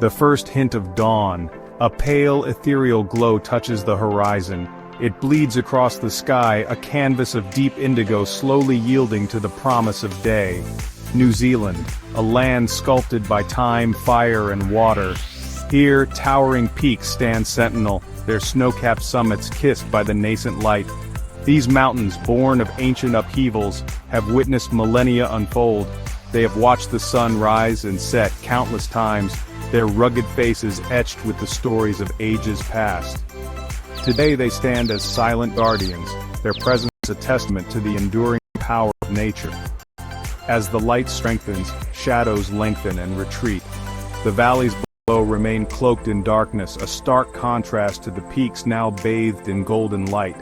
The first hint of dawn, a pale ethereal glow touches the horizon. It bleeds across the sky, a canvas of deep indigo slowly yielding to the promise of day. New Zealand, a land sculpted by time, fire, and water. Here, towering peaks stand sentinel, their snow-capped summits kissed by the nascent light. These mountains, born of ancient upheavals, have witnessed millennia unfold. They have watched the sun rise and set countless times, their rugged faces etched with the stories of ages past. Today they stand as silent guardians, their presence a testament to the enduring power of nature. As the light strengthens, shadows lengthen and retreat. The valleys below remain cloaked in darkness, a stark contrast to the peaks now bathed in golden light.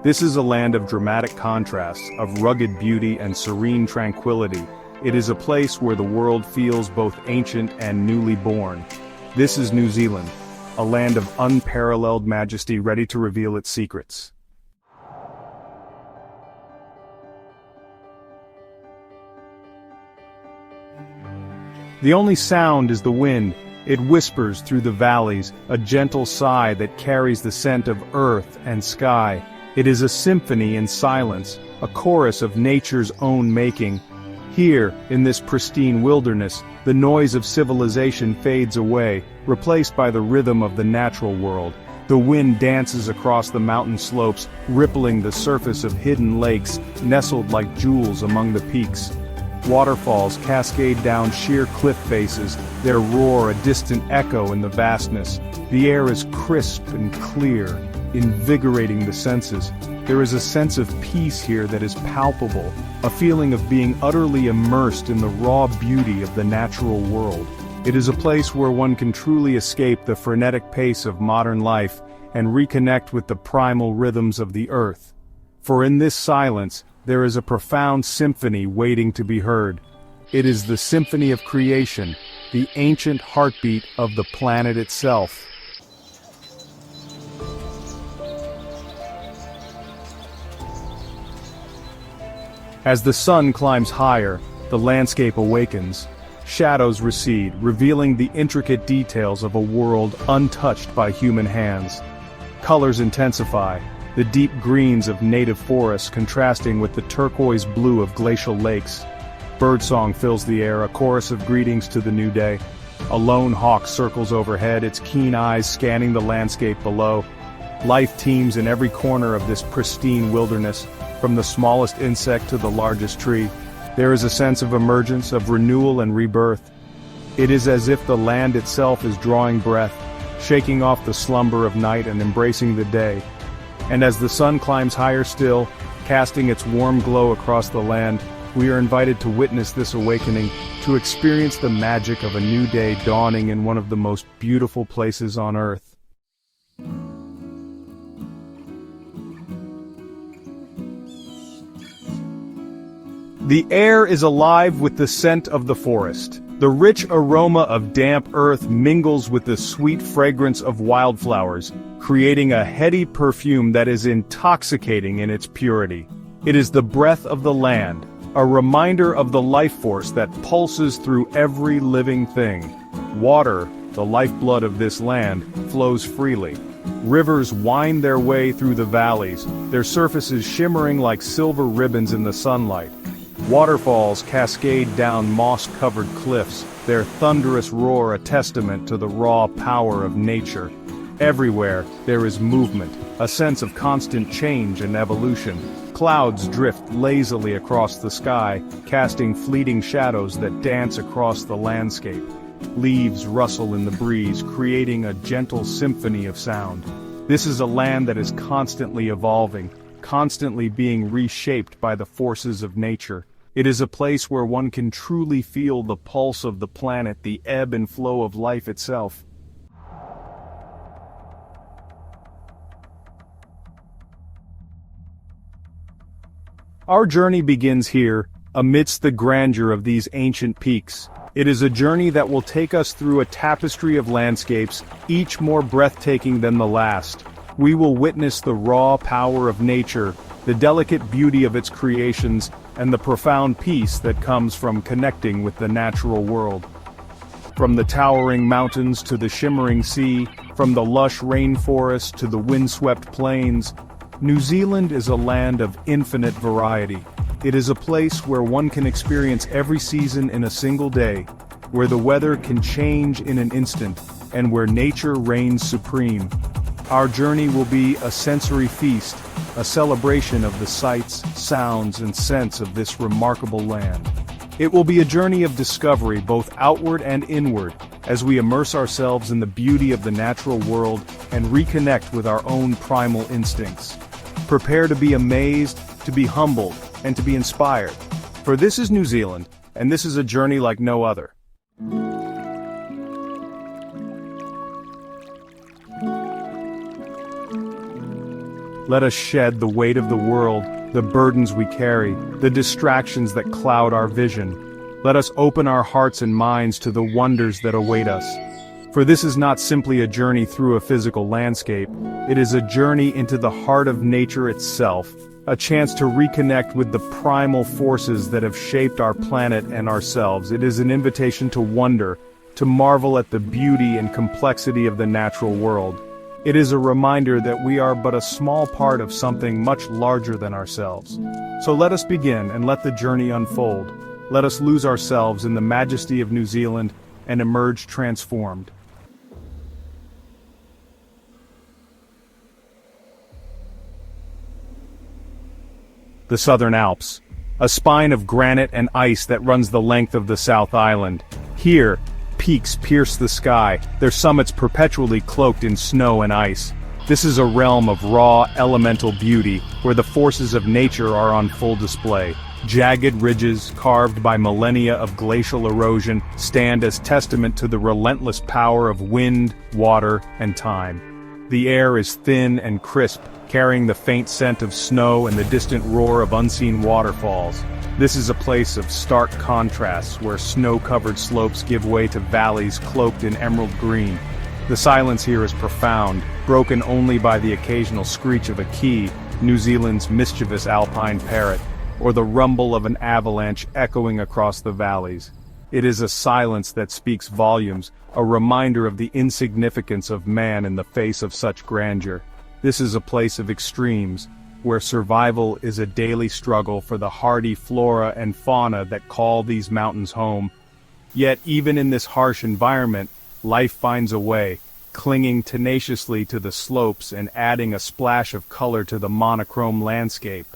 This is a land of dramatic contrasts, of rugged beauty and serene tranquility. It is a place where the world feels both ancient and newly born. This is New Zealand, a land of unparalleled majesty ready to reveal its secrets. The only sound is the wind. It whispers through the valleys, a gentle sigh that carries the scent of earth and sky. It is a symphony in silence, a chorus of nature's own making. Here, in this pristine wilderness, the noise of civilization fades away, replaced by the rhythm of the natural world. The wind dances across the mountain slopes, rippling the surface of hidden lakes, nestled like jewels among the peaks. Waterfalls cascade down sheer cliff faces, their roar a distant echo in the vastness. The air is crisp and clear, invigorating the senses. There is a sense of peace here that is palpable, a feeling of being utterly immersed in the raw beauty of the natural world. It is a place where one can truly escape the frenetic pace of modern life and reconnect with the primal rhythms of the earth. For in this silence, there is a profound symphony waiting to be heard. It is the symphony of creation, the ancient heartbeat of the planet itself. As the sun climbs higher, the landscape awakens. Shadows recede, revealing the intricate details of a world untouched by human hands. Colors intensify, the deep greens of native forests contrasting with the turquoise blue of glacial lakes. Birdsong fills the air, a chorus of greetings to the new day. A lone hawk circles overhead, its keen eyes scanning the landscape below. Life teems in every corner of this pristine wilderness, from the smallest insect to the largest tree. There is a sense of emergence, of renewal and rebirth. It is as if the land itself is drawing breath, shaking off the slumber of night and embracing the day. And as the sun climbs higher still, casting its warm glow across the land, we are invited to witness this awakening, to experience the magic of a new day dawning in one of the most beautiful places on earth. The air is alive with the scent of the forest. The rich aroma of damp earth mingles with the sweet fragrance of wildflowers, creating a heady perfume that is intoxicating in its purity. It is the breath of the land, a reminder of the life force that pulses through every living thing. Water, the lifeblood of this land, flows freely. Rivers wind their way through the valleys, their surfaces shimmering like silver ribbons in the sunlight. Waterfalls cascade down moss-covered cliffs, their thunderous roar a testament to the raw power of nature. Everywhere, there is movement, a sense of constant change and evolution. Clouds drift lazily across the sky, casting fleeting shadows that dance across the landscape. Leaves rustle in the breeze, creating a gentle symphony of sound. This is a land that is constantly evolving, constantly being reshaped by the forces of nature. It is a place where one can truly feel the pulse of the planet, the ebb and flow of life itself. Our journey begins here, amidst the grandeur of these ancient peaks. It is a journey that will take us through a tapestry of landscapes, each more breathtaking than the last. We will witness the raw power of nature, the delicate beauty of its creations, and the profound peace that comes from connecting with the natural world. From the towering mountains to the shimmering sea, from the lush rainforests to the windswept plains, New Zealand is a land of infinite variety. It is a place where one can experience every season in a single day, where the weather can change in an instant, and where nature reigns supreme. Our journey will be a sensory feast, a celebration of the sights, sounds, and scents of this remarkable land. It will be a journey of discovery both outward and inward, as we immerse ourselves in the beauty of the natural world and reconnect with our own primal instincts. Prepare to be amazed, to be humbled, and to be inspired. For this is New Zealand, and this is a journey like no other. Let us shed the weight of the world, the burdens we carry, the distractions that cloud our vision. Let us open our hearts and minds to the wonders that await us. For this is not simply a journey through a physical landscape, it is a journey into the heart of nature itself, a chance to reconnect with the primal forces that have shaped our planet and ourselves. It is an invitation to wonder, to marvel at the beauty and complexity of the natural world. It is a reminder that we are but a small part of something much larger than ourselves. So let us begin and let the journey unfold. Let us lose ourselves in the majesty of New Zealand and emerge transformed. The Southern Alps, a spine of granite and ice that runs the length of the South Island. Here, peaks pierce the sky, their summits perpetually cloaked in snow and ice. This is a realm of raw, elemental beauty, where the forces of nature are on full display. Jagged ridges, carved by millennia of glacial erosion, stand as testament to the relentless power of wind, water, and time. The air is thin and crisp, carrying the faint scent of snow and the distant roar of unseen waterfalls. This is a place of stark contrasts where snow-covered slopes give way to valleys cloaked in emerald green. The silence here is profound, broken only by the occasional screech of a key, New Zealand's mischievous alpine parrot, or the rumble of an avalanche echoing across the valleys. It is a silence that speaks volumes, a reminder of the insignificance of man in the face of such grandeur. This is a place of extremes, where survival is a daily struggle for the hardy flora and fauna that call these mountains home. Yet even in this harsh environment, life finds a way, clinging tenaciously to the slopes and adding a splash of color to the monochrome landscape.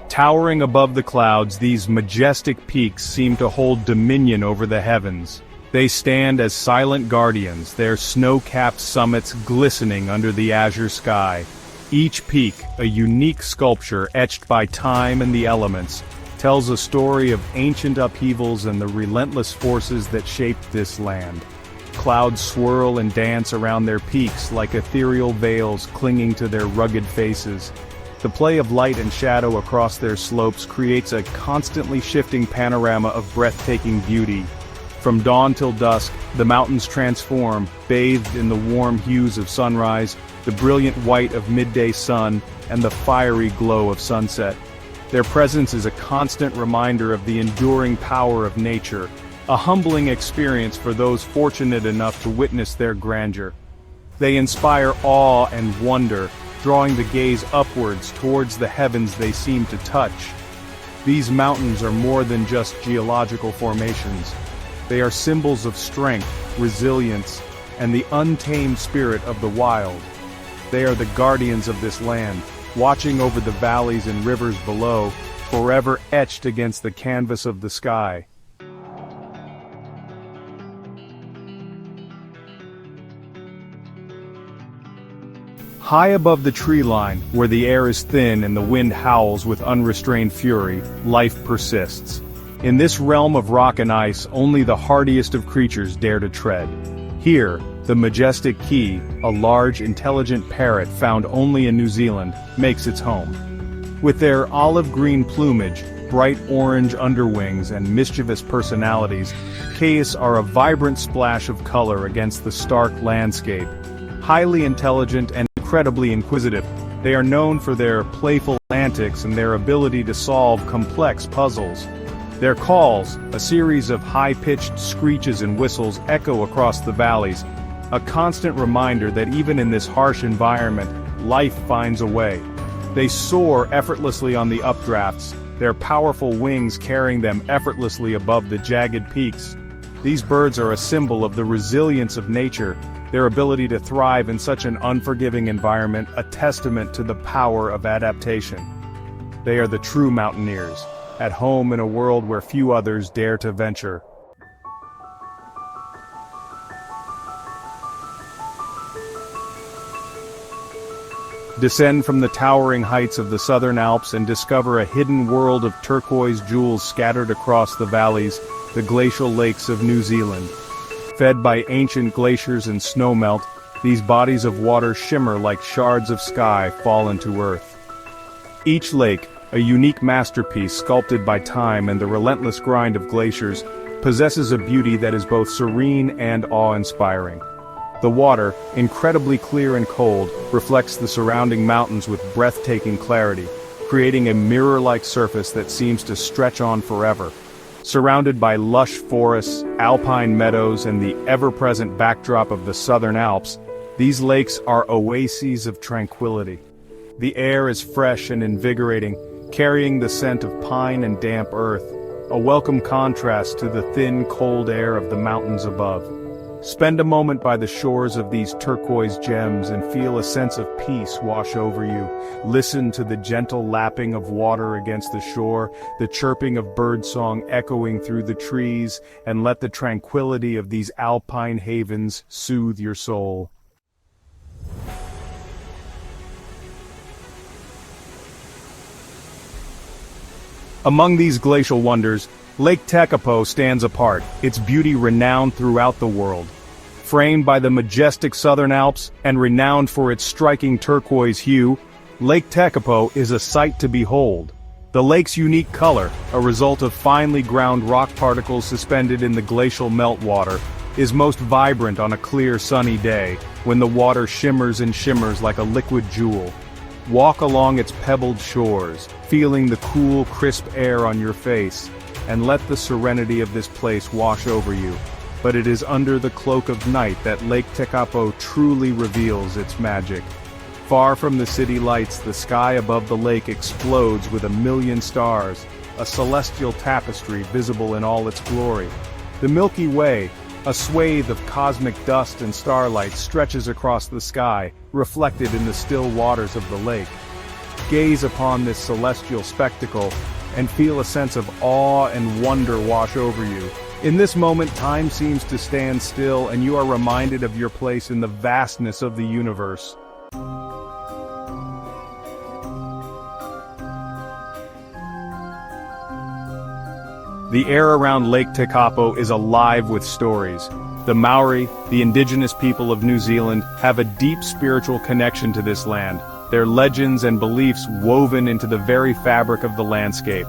Towering above the clouds, these majestic peaks seem to hold dominion over the heavens. They stand as silent guardians, their snow-capped summits glistening under the azure sky. Each peak, a unique sculpture etched by time and the elements, tells a story of ancient upheavals and the relentless forces that shaped this land. Clouds swirl and dance around their peaks like ethereal veils clinging to their rugged faces. The play of light and shadow across their slopes creates a constantly shifting panorama of breathtaking beauty. From dawn till dusk, the mountains transform, bathed in the warm hues of sunrise, the brilliant white of midday sun, and the fiery glow of sunset. Their presence is a constant reminder of the enduring power of nature, a humbling experience for those fortunate enough to witness their grandeur. They inspire awe and wonder, drawing the gaze upwards towards the heavens they seem to touch. These mountains are more than just geological formations. They are symbols of strength, resilience, and the untamed spirit of the wild. They are the guardians of this land, watching over the valleys and rivers below, forever etched against the canvas of the sky. High above the tree line, where the air is thin and the wind howls with unrestrained fury, life persists. In this realm of rock and ice, only the hardiest of creatures dare to tread. Here, the majestic key, a large, intelligent parrot found only in New Zealand, makes its home. With their olive-green plumage, bright orange underwings, and mischievous personalities, keis are a vibrant splash of color against the stark landscape. Highly intelligent and incredibly inquisitive, they are known for their playful semantics and their ability to solve complex puzzles. Their calls, a series of high-pitched screeches and whistles, echo across the valleys, a constant reminder that even in this harsh environment, life finds a way. They soar effortlessly on the updrafts, their powerful wings carrying them effortlessly above the jagged peaks. These birds are a symbol of the resilience of nature, their ability to thrive in such an unforgiving environment, a testament to the power of adaptation. They are the true mountaineers, at home in a world where few others dare to venture. Descend from the towering heights of the Southern Alps and discover a hidden world of turquoise jewels scattered across the valleys, the glacial lakes of New Zealand. Fed by ancient glaciers and snowmelt, these bodies of water shimmer like shards of sky fallen to earth. Each lake, a unique masterpiece sculpted by time and the relentless grind of glaciers, possesses a beauty that is both serene and awe-inspiring. The water, incredibly clear and cold, reflects the surrounding mountains with breathtaking clarity, creating a mirror-like surface that seems to stretch on forever. Surrounded by lush forests, alpine meadows, and the ever-present backdrop of the Southern Alps, these lakes are oases of tranquility. The air is fresh and invigorating, carrying the scent of pine and damp earth, a welcome contrast to the thin, cold air of the mountains above. Spend a moment by the shores of these turquoise gems and feel a sense of peace wash over you. Listen to the gentle lapping of water against the shore, the chirping of birdsong echoing through the trees, and let the tranquility of these alpine havens soothe your soul. Among these glacial wonders, Lake Tekapo stands apart, its beauty renowned throughout the world. Framed by the majestic Southern Alps and renowned for its striking turquoise hue, Lake Tekapo is a sight to behold. The lake's unique color, a result of finely ground rock particles suspended in the glacial meltwater, is most vibrant on a clear sunny day, when the water shimmers and shimmers like a liquid jewel. Walk along its pebbled shores, feeling the cool, crisp air on your face, and let the serenity of this place wash over you. But it is under the cloak of night that Lake Tekapo truly reveals its magic. Far from the city lights, the sky above the lake explodes with a million stars, a celestial tapestry visible in all its glory. The Milky Way, a swathe of cosmic dust and starlight, stretches across the sky, reflected in the still waters of the lake. Gaze upon this celestial spectacle, and feel a sense of awe and wonder wash over you. In this moment, time seems to stand still, and you are reminded of your place in the vastness of the universe. The air around Lake Tekapo is alive with stories. The Maori, the indigenous people of New Zealand, have a deep spiritual connection to this land, their legends and beliefs woven into the very fabric of the landscape.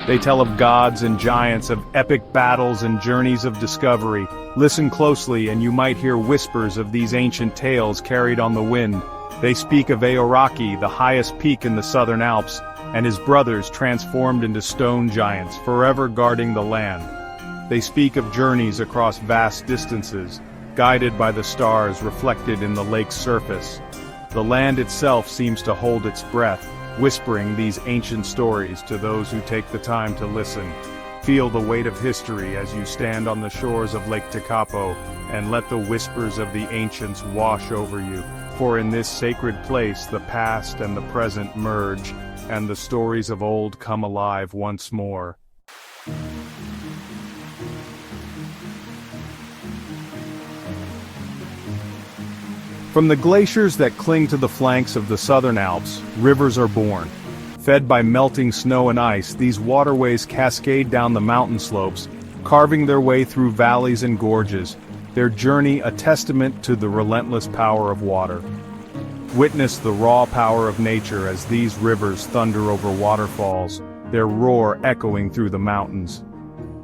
They tell of gods and giants, of epic battles and journeys of discovery. Listen closely and you might hear whispers of these ancient tales carried on the wind. They speak of Aoraki, the highest peak in the Southern Alps, and his brothers transformed into stone giants, forever guarding the land. They speak of journeys across vast distances, guided by the stars reflected in the lake's surface. The land itself seems to hold its breath, whispering these ancient stories to those who take the time to listen. Feel the weight of history as you stand on the shores of Lake Tekapo, and let the whispers of the ancients wash over you. For in this sacred place the past and the present merge, and the stories of old come alive once more. From the glaciers that cling to the flanks of the Southern Alps, rivers are born. Fed by melting snow and ice, these waterways cascade down the mountain slopes, carving their way through valleys and gorges, their journey a testament to the relentless power of water. Witness the raw power of nature as these rivers thunder over waterfalls, their roar echoing through the mountains.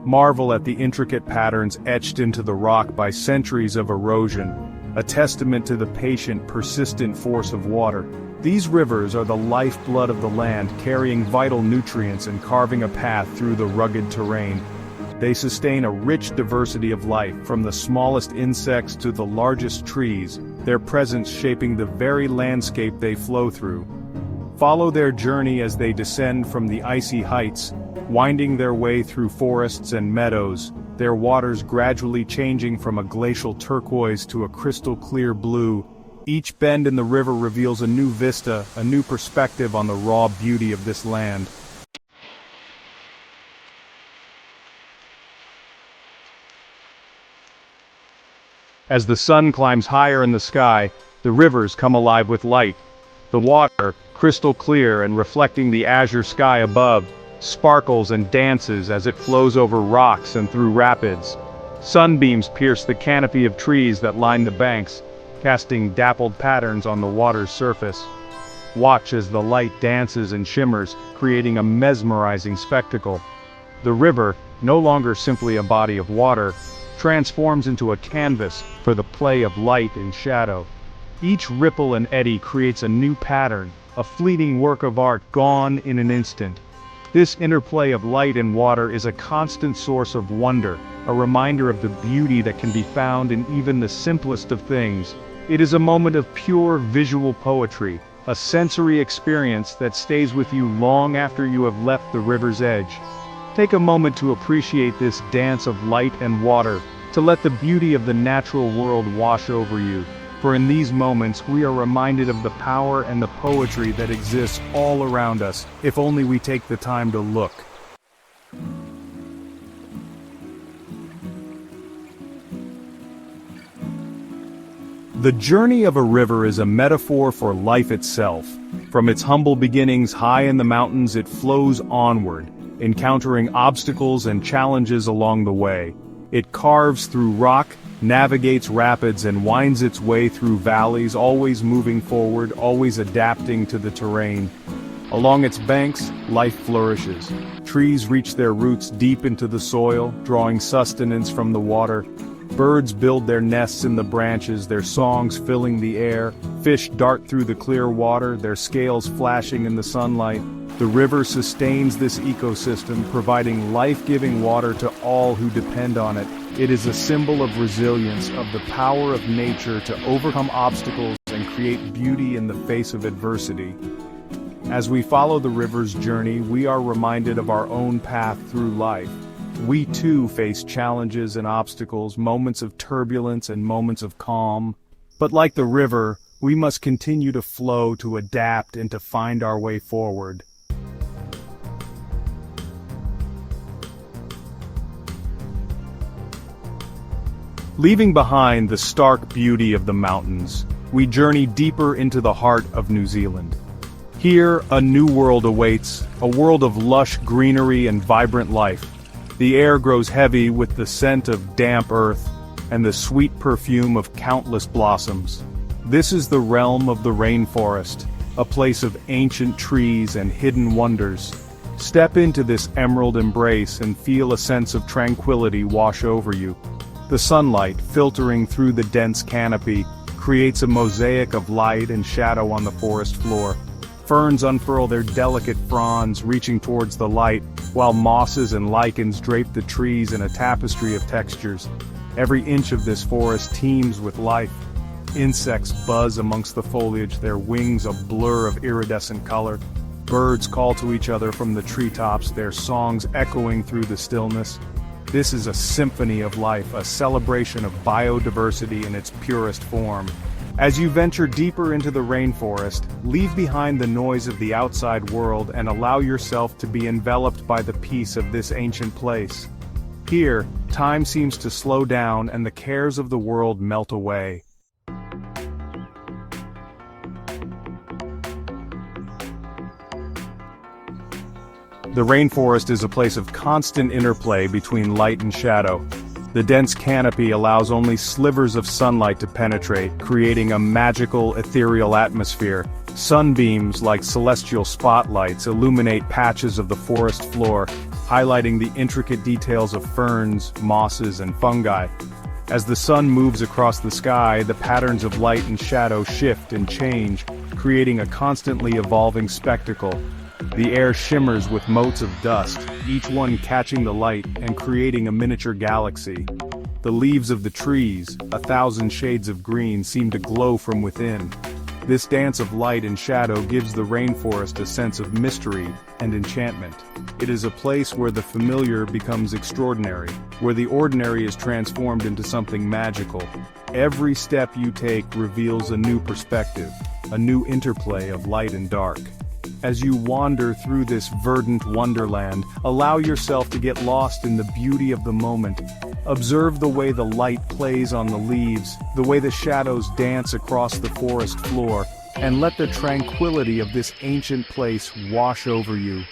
Marvel at the intricate patterns etched into the rock by centuries of erosion, a testament to the patient, persistent force of water. These rivers are the lifeblood of the land, carrying vital nutrients and carving a path through the rugged terrain. They sustain a rich diversity of life, from the smallest insects to the largest trees, their presence shaping the very landscape they flow through. Follow their journey as they descend from the icy heights, winding their way through forests and meadows, their waters gradually changing from a glacial turquoise to a crystal-clear blue. Each bend in the river reveals a new vista, a new perspective on the raw beauty of this land. As the sun climbs higher in the sky, the rivers come alive with light. The water, crystal clear and reflecting the azure sky above, sparkles and dances as it flows over rocks and through rapids. Sunbeams pierce the canopy of trees that line the banks, casting dappled patterns on the water's surface. Watch as the light dances and shimmers, creating a mesmerizing spectacle. The river, no longer simply a body of water, transforms into a canvas for the play of light and shadow. Each ripple and eddy creates a new pattern, a fleeting work of art gone in an instant. This interplay of light and water is a constant source of wonder, a reminder of the beauty that can be found in even the simplest of things. It is a moment of pure visual poetry, a sensory experience that stays with you long after you have left the river's edge. Take a moment to appreciate this dance of light and water, to let the beauty of the natural world wash over you. For in these moments we are reminded of the power and the poetry that exists all around us, if only we take the time to look. The journey of a river is a metaphor for life itself. From its humble beginnings high in the mountains, it flows onward, encountering obstacles and challenges along the way. It carves through rock, navigates rapids and winds its way through valleys, always moving forward, always adapting to the terrain. Along its banks, life flourishes. Trees reach their roots deep into the soil, drawing sustenance from the water. Birds build their nests in the branches, their songs filling the air. Fish dart through the clear water, their scales flashing in the sunlight. The river sustains this ecosystem, providing life-giving water to all who depend on it. It is a symbol of resilience, of the power of nature to overcome obstacles and create beauty in the face of adversity. As we follow the river's journey, we are reminded of our own path through life. We too face challenges and obstacles, moments of turbulence and moments of calm. But like the river, we must continue to flow, to adapt, and to find our way forward. Leaving behind the stark beauty of the mountains, we journey deeper into the heart of New Zealand. Here, a new world awaits, a world of lush greenery and vibrant life. The air grows heavy with the scent of damp earth and the sweet perfume of countless blossoms. This is the realm of the rainforest, a place of ancient trees and hidden wonders. Step into this emerald embrace and feel a sense of tranquility wash over you. The sunlight, filtering through the dense canopy, creates a mosaic of light and shadow on the forest floor. Ferns unfurl their delicate fronds, reaching towards the light, while mosses and lichens drape the trees in a tapestry of textures. Every inch of this forest teems with life. Insects buzz amongst the foliage, their wings a blur of iridescent color. Birds call to each other from the treetops, their songs echoing through the stillness. This is a symphony of life, a celebration of biodiversity in its purest form. As you venture deeper into the rainforest, leave behind the noise of the outside world and allow yourself to be enveloped by the peace of this ancient place. Here, time seems to slow down and the cares of the world melt away. The rainforest is a place of constant interplay between light and shadow. The dense canopy allows only slivers of sunlight to penetrate, creating a magical, ethereal atmosphere. Sunbeams, like celestial spotlights, illuminate patches of the forest floor, highlighting the intricate details of ferns, mosses, and fungi. As the sun moves across the sky, the patterns of light and shadow shift and change, creating a constantly evolving spectacle. The air shimmers with motes of dust, each one catching the light and creating a miniature galaxy. The leaves of the trees, 1,000 shades of green, seem to glow from within. This dance of light and shadow gives the rainforest a sense of mystery and enchantment. It is a place where the familiar becomes extraordinary, where the ordinary is transformed into something magical. Every step you take reveals a new perspective, a new interplay of light and dark. As you wander through this verdant wonderland, allow yourself to get lost in the beauty of the moment. Observe the way the light plays on the leaves, the way the shadows dance across the forest floor, and let the tranquility of this ancient place wash over you.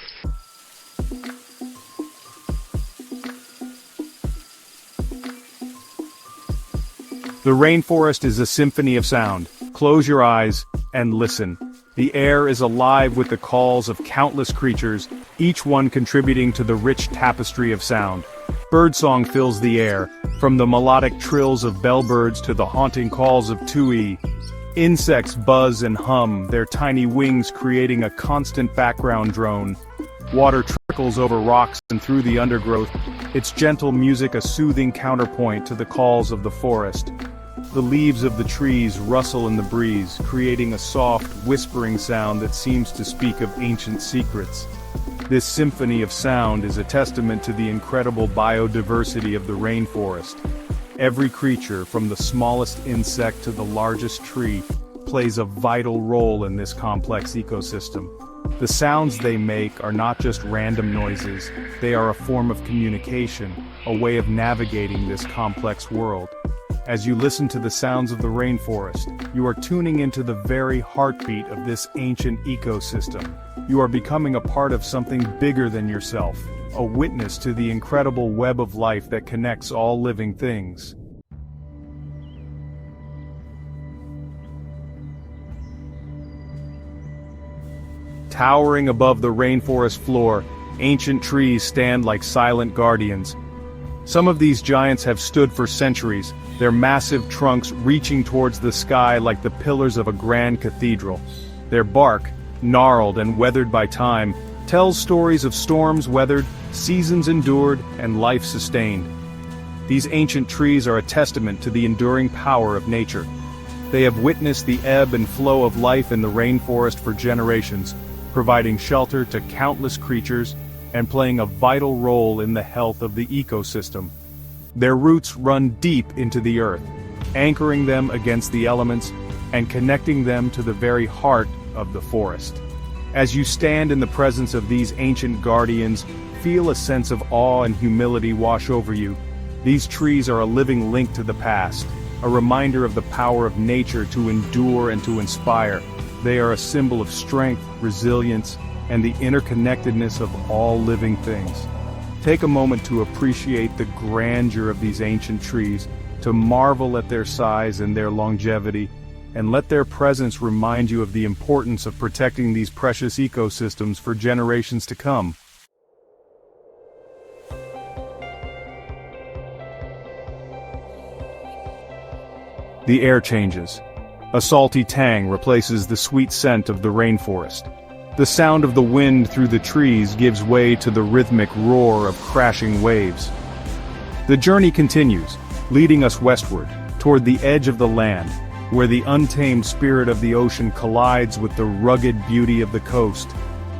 The rainforest is a symphony of sound. Close your eyes and listen. The air is alive with the calls of countless creatures, each one contributing to the rich tapestry of sound. Birdsong fills the air, from the melodic trills of bellbirds to the haunting calls of tui. Insects buzz and hum, their tiny wings creating a constant background drone. Water trickles over rocks and through the undergrowth, its gentle music a soothing counterpoint to the calls of the forest. The leaves of the trees rustle in the breeze, creating a soft, whispering sound that seems to speak of ancient secrets. This symphony of sound is a testament to the incredible biodiversity of the rainforest. Every creature, from the smallest insect to the largest tree, plays a vital role in this complex ecosystem. The sounds they make are not just random noises, they are a form of communication, a way of navigating this complex world. As you listen to the sounds of the rainforest, you are tuning into the very heartbeat of this ancient ecosystem. You are becoming a part of something bigger than yourself, a witness to the incredible web of life that connects all living things. Towering above the rainforest floor, ancient trees stand like silent guardians. Some of these giants have stood for centuries, their massive trunks reaching towards the sky like the pillars of a grand cathedral. Their bark, gnarled and weathered by time, tells stories of storms weathered, seasons endured, and life sustained. These ancient trees are a testament to the enduring power of nature. They have witnessed the ebb and flow of life in the rainforest for generations, providing shelter to countless creatures and playing a vital role in the health of the ecosystem. Their roots run deep into the earth, anchoring them against the elements and connecting them to the very heart of the forest. As you stand in the presence of these ancient guardians, feel a sense of awe and humility wash over you. These trees are a living link to the past, a reminder of the power of nature to endure and to inspire. They are a symbol of strength, resilience, and the interconnectedness of all living things. Take a moment to appreciate the grandeur of these ancient trees, to marvel at their size and their longevity, and let their presence remind you of the importance of protecting these precious ecosystems for generations to come. The air changes. A salty tang replaces the sweet scent of the rainforest. The sound of the wind through the trees gives way to the rhythmic roar of crashing waves. The journey continues, leading us westward, toward the edge of the land, where the untamed spirit of the ocean collides with the rugged beauty of the coast.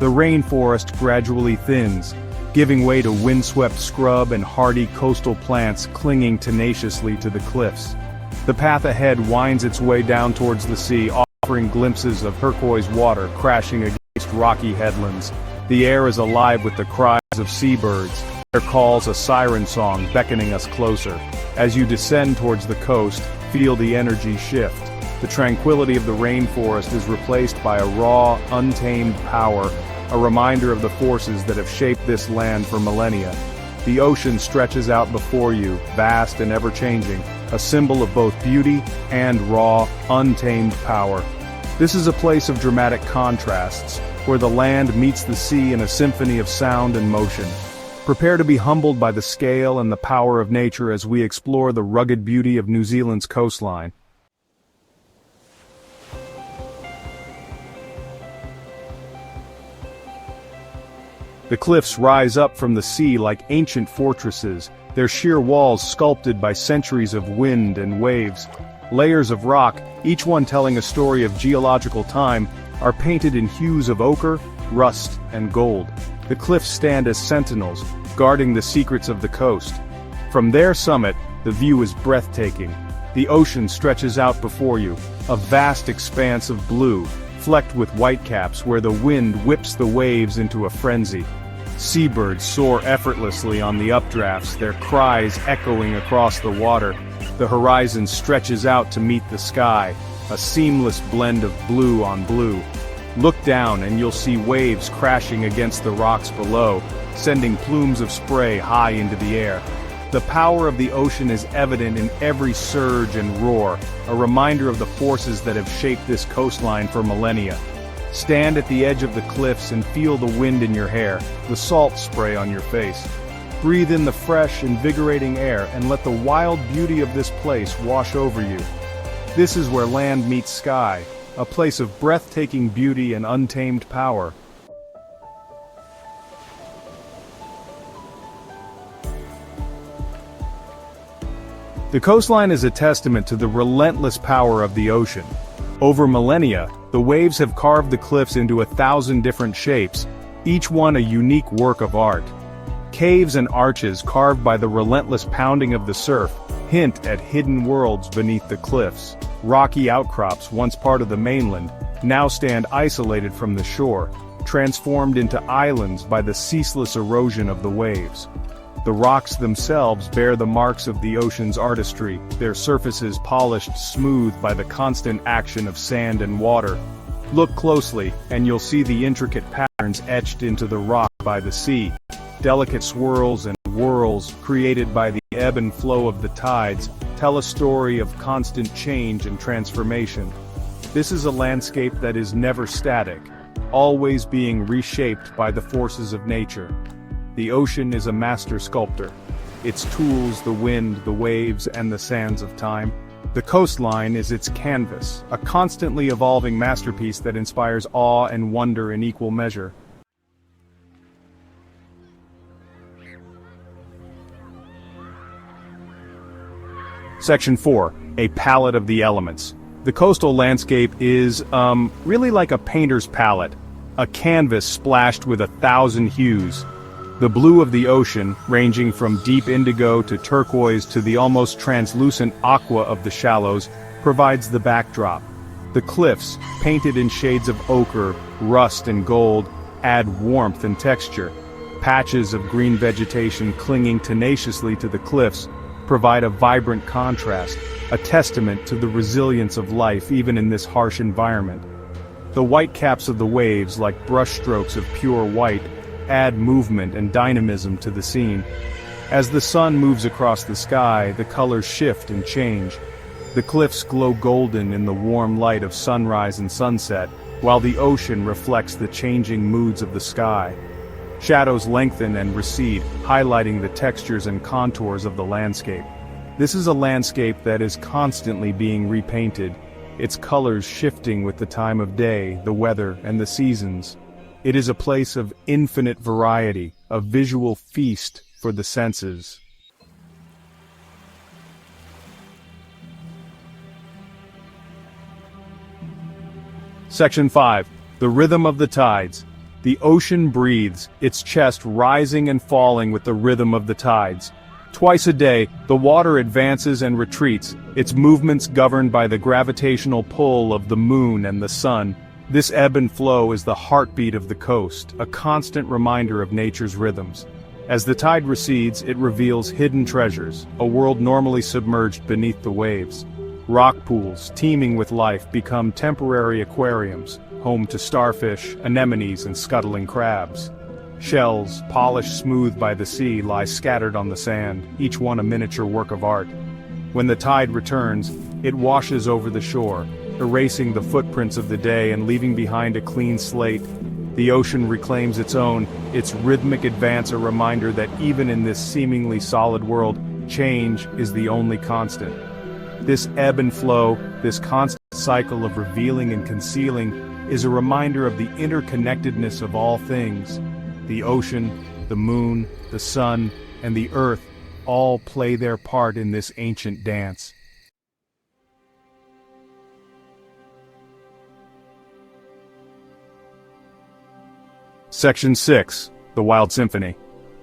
The rainforest gradually thins, giving way to windswept scrub and hardy coastal plants clinging tenaciously to the cliffs. The path ahead winds its way down towards the sea, offering glimpses of turquoise water crashing against rocky headlands. The air is alive with the cries of seabirds, their calls a siren song beckoning us closer. As you descend towards the coast, feel the energy shift. The tranquility of the rainforest is replaced by a raw, untamed power, a reminder of the forces that have shaped this land for millennia. The ocean stretches out before you, vast and ever-changing, a symbol of both beauty and raw, untamed power. This is a place of dramatic contrasts, where the land meets the sea in a symphony of sound and motion. Prepare to be humbled by the scale and the power of nature as we explore the rugged beauty of New Zealand's coastline. The cliffs rise up from the sea like ancient fortresses, their sheer walls sculpted by centuries of wind and waves. Layers of rock, each one telling a story of geological time, are painted in hues of ochre, rust, and gold. The cliffs stand as sentinels, guarding the secrets of the coast. From their summit, the view is breathtaking. The ocean stretches out before you, a vast expanse of blue, flecked with whitecaps where the wind whips the waves into a frenzy. Seabirds soar effortlessly on the updrafts, their cries echoing across the water. The horizon stretches out to meet the sky, a seamless blend of blue on blue. Look down and you'll see waves crashing against the rocks below, sending plumes of spray high into the air. The power of the ocean is evident in every surge and roar, a reminder of the forces that have shaped this coastline for millennia. Stand at the edge of the cliffs and feel the wind in your hair, the salt spray on your face. Breathe in the fresh, invigorating air and let the wild beauty of this place wash over you. This is where land meets sky, a place of breathtaking beauty and untamed power. The coastline is a testament to the relentless power of the ocean. Over millennia, the waves have carved the cliffs into 1,000 different shapes, each one a unique work of art. Caves and arches carved by the relentless pounding of the surf hint at hidden worlds beneath the cliffs. Rocky outcrops, once part of the mainland, now stand isolated from the shore, transformed into islands by the ceaseless erosion of the waves. The rocks themselves bear the marks of the ocean's artistry, their surfaces polished smooth by the constant action of sand and water. Look closely, and you'll see the intricate patterns etched into the rock by the sea. Delicate swirls and whirls, created by the ebb and flow of the tides, tell a story of constant change and transformation. This is a landscape that is never static, always being reshaped by the forces of nature. The ocean is a master sculptor. Its tools, the wind, the waves, and the sands of time. The coastline is its canvas, a constantly evolving masterpiece that inspires awe and wonder in equal measure. Section 4. A palette of the elements. The coastal landscape is, really like a painter's palette. A canvas splashed with 1,000 hues. The blue of the ocean, ranging from deep indigo to turquoise to the almost translucent aqua of the shallows, provides the backdrop. The cliffs, painted in shades of ochre, rust and gold, add warmth and texture. Patches of green vegetation clinging tenaciously to the cliffs provide a vibrant contrast, a testament to the resilience of life even in this harsh environment. The white caps of the waves, like brushstrokes of pure white, add movement and dynamism to the scene. As the sun moves across the sky, the colors shift and change. The cliffs glow golden in the warm light of sunrise and sunset, while the ocean reflects the changing moods of the sky. Shadows lengthen and recede, highlighting the textures and contours of the landscape. This is a landscape that is constantly being repainted, its colors shifting with the time of day, the weather, and the seasons. It is a place of infinite variety, a visual feast for the senses. Section 5. The rhythm of the tides. The ocean breathes, its chest rising and falling with the rhythm of the tides. Twice a day, the water advances and retreats, its movements governed by the gravitational pull of the moon and the sun. This ebb and flow is the heartbeat of the coast, a constant reminder of nature's rhythms. As the tide recedes, it reveals hidden treasures, a world normally submerged beneath the waves. Rock pools, teeming with life, become temporary aquariums, home to starfish, anemones, and scuttling crabs. Shells, polished smooth by the sea, lie scattered on the sand, each one a miniature work of art. When the tide returns, it washes over the shore, erasing the footprints of the day and leaving behind a clean slate. The ocean reclaims its own, its rhythmic advance a reminder that even in this seemingly solid world, change is the only constant. This ebb and flow, this constant cycle of revealing and concealing, is a reminder of the interconnectedness of all things. The ocean, the moon, the sun, and the earth all play their part in this ancient dance. Section 6. The Wild Symphony.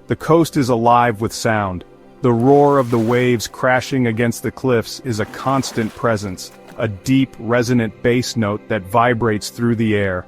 The coast is alive with sound. The roar of the waves crashing against the cliffs is a constant presence, a deep, resonant bass note that vibrates through the air.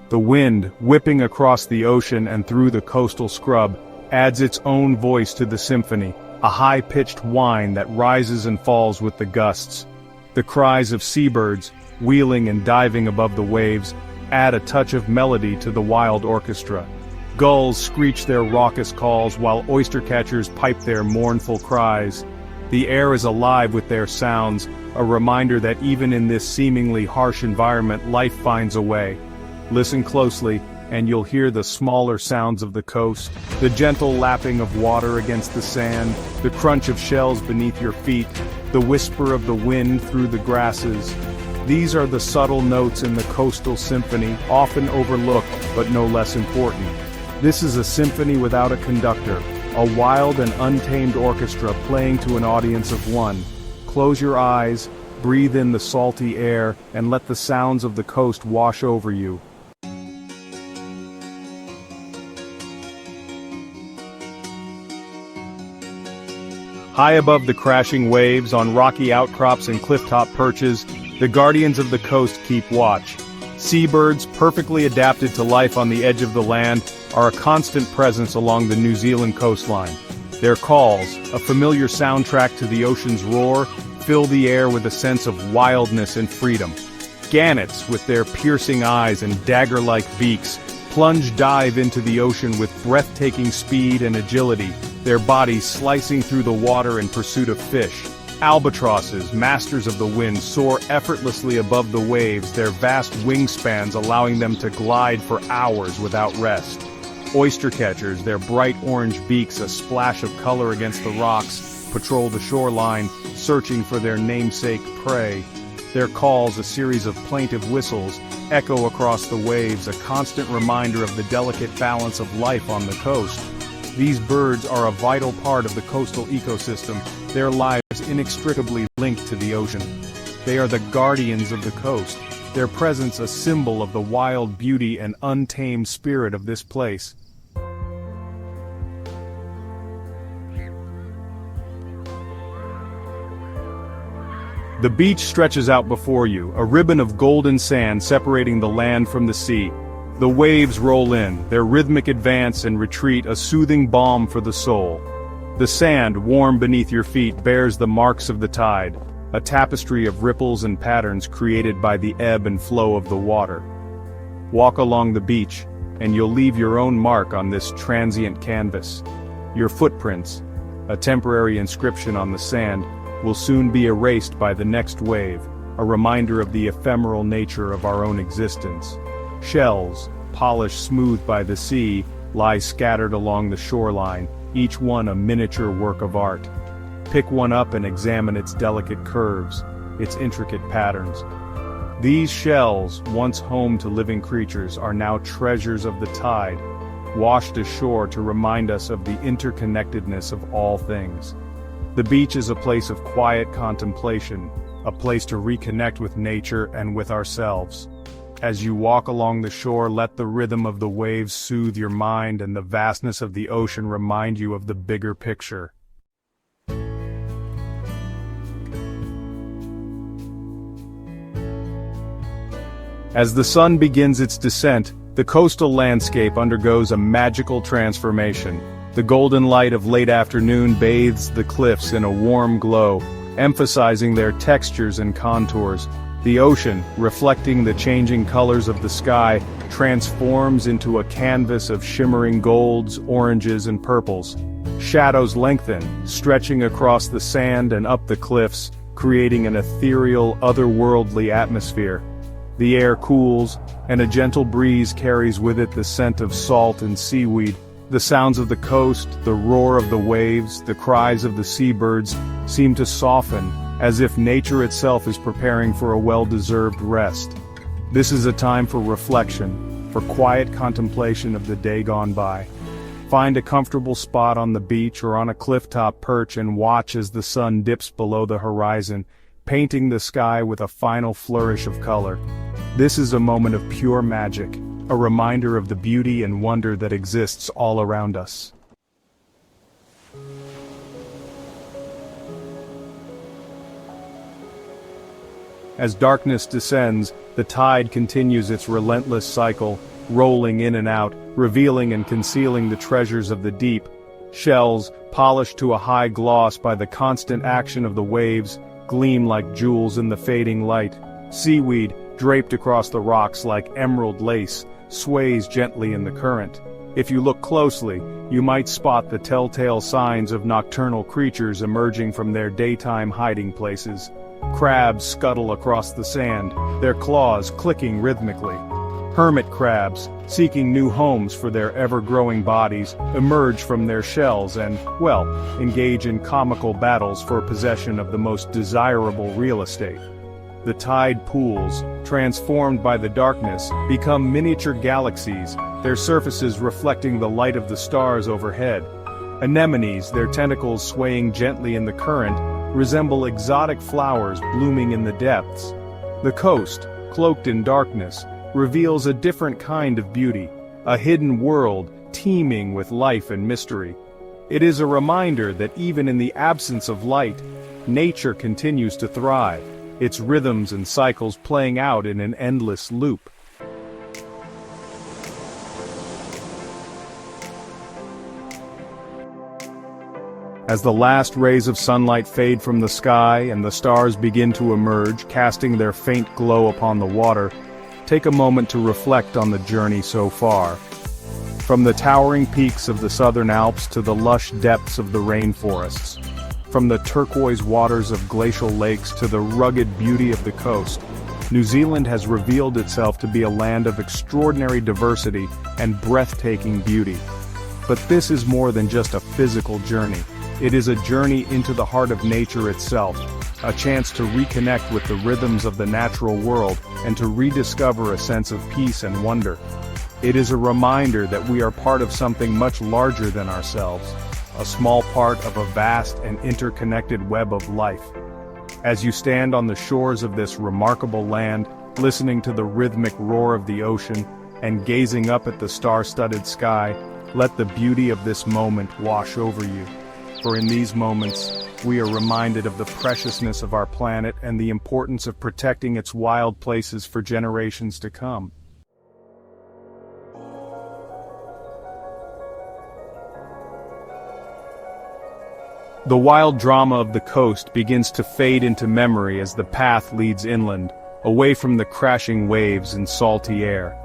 The wind, whipping across the ocean and through the coastal scrub, adds its own voice to the symphony, a high-pitched whine that rises and falls with the gusts. The cries of seabirds, wheeling and diving above the waves, add a touch of melody to the wild orchestra. Gulls screech their raucous calls while oystercatchers pipe their mournful cries. The air is alive with their sounds, a reminder that even in this seemingly harsh environment life finds a way. Listen closely, and you'll hear the smaller sounds of the coast, the gentle lapping of water against the sand, the crunch of shells beneath your feet, the whisper of the wind through the grasses. These are the subtle notes in the coastal symphony, often overlooked but no less important. This is a symphony without a conductor, a wild and untamed orchestra playing to an audience of one. Close your eyes, breathe in the salty air, and let the sounds of the coast wash over you. High above the crashing waves, on rocky outcrops and clifftop perches, the guardians of the coast keep watch. Seabirds, perfectly adapted to life on the edge of the land, are a constant presence along the New Zealand coastline. Their calls, a familiar soundtrack to the ocean's roar, fill the air with a sense of wildness and freedom. Gannets, with their piercing eyes and dagger-like beaks, plunge dive into the ocean with breathtaking speed and agility, their bodies slicing through the water in pursuit of fish. Albatrosses, masters of the wind, soar effortlessly above the waves, their vast wingspans allowing them to glide for hours without rest. Oystercatchers, their bright orange beaks a splash of color against the rocks, patrol the shoreline, searching for their namesake prey. Their calls, a series of plaintive whistles, echo across the waves, a constant reminder of the delicate balance of life on the coast. These birds are a vital part of the coastal ecosystem, their lives inextricably linked to the ocean. They are the guardians of the coast, their presence a symbol of the wild beauty and untamed spirit of this place. The beach stretches out before you, a ribbon of golden sand separating the land from the sea. The waves roll in, their rhythmic advance and retreat a soothing balm for the soul. The sand, warm beneath your feet, bears the marks of the tide, a tapestry of ripples and patterns created by the ebb and flow of the water. Walk along the beach, and you'll leave your own mark on this transient canvas. Your footprints, a temporary inscription on the sand, will soon be erased by the next wave, a reminder of the ephemeral nature of our own existence. Shells, polished smooth by the sea, lie scattered along the shoreline, each one a miniature work of art. Pick one up and examine its delicate curves, its intricate patterns. These shells, once home to living creatures, are now treasures of the tide, washed ashore to remind us of the interconnectedness of all things. The beach is a place of quiet contemplation, a place to reconnect with nature and with ourselves. As you walk along the shore, let the rhythm of the waves soothe your mind and the vastness of the ocean remind you of the bigger picture. As the sun begins its descent, the coastal landscape undergoes a magical transformation. The golden light of late afternoon bathes the cliffs in a warm glow, emphasizing their textures and contours. The ocean, reflecting the changing colors of the sky, transforms into a canvas of shimmering golds, oranges, and purples. Shadows lengthen, stretching across the sand and up the cliffs, creating an ethereal, otherworldly atmosphere. The air cools, and a gentle breeze carries with it the scent of salt and seaweed. The sounds of the coast, the roar of the waves, the cries of the seabirds seem to soften, as if nature itself is preparing for a well-deserved rest. This is a time for reflection, for quiet contemplation of the day gone by. Find a comfortable spot on the beach or on a clifftop perch and watch as the sun dips below the horizon, painting the sky with a final flourish of color. This is a moment of pure magic, a reminder of the beauty and wonder that exists all around us. As darkness descends, the tide continues its relentless cycle, rolling in and out, revealing and concealing the treasures of the deep. Shells, polished to a high gloss by the constant action of the waves, gleam like jewels in the fading light. Seaweed, draped across the rocks like emerald lace, sways gently in the current. If you look closely, you might spot the telltale signs of nocturnal creatures emerging from their daytime hiding places. Crabs scuttle across the sand, their claws clicking rhythmically. Hermit crabs, seeking new homes for their ever-growing bodies, emerge from their shells and, well, engage in comical battles for possession of the most desirable real estate. The tide pools, transformed by the darkness, become miniature galaxies, their surfaces reflecting the light of the stars overhead. Anemones, their tentacles swaying gently in the current, resemble exotic flowers blooming in the depths. The coast, cloaked in darkness, reveals a different kind of beauty, a hidden world teeming with life and mystery. It is a reminder that even in the absence of light, nature continues to thrive, its rhythms and cycles playing out in an endless loop. As the last rays of sunlight fade from the sky and the stars begin to emerge, casting their faint glow upon the water, take a moment to reflect on the journey so far. From the towering peaks of the Southern Alps to the lush depths of the rainforests, from the turquoise waters of glacial lakes to the rugged beauty of the coast, New Zealand has revealed itself to be a land of extraordinary diversity and breathtaking beauty. But this is more than just a physical journey. It is a journey into the heart of nature itself, a chance to reconnect with the rhythms of the natural world and to rediscover a sense of peace and wonder. It is a reminder that we are part of something much larger than ourselves, a small part of a vast and interconnected web of life. As you stand on the shores of this remarkable land, listening to the rhythmic roar of the ocean and gazing up at the star-studded sky, let the beauty of this moment wash over you. For in these moments, we are reminded of the preciousness of our planet and the importance of protecting its wild places for generations to come. The wild drama of the coast begins to fade into memory as the path leads inland, away from the crashing waves and salty air.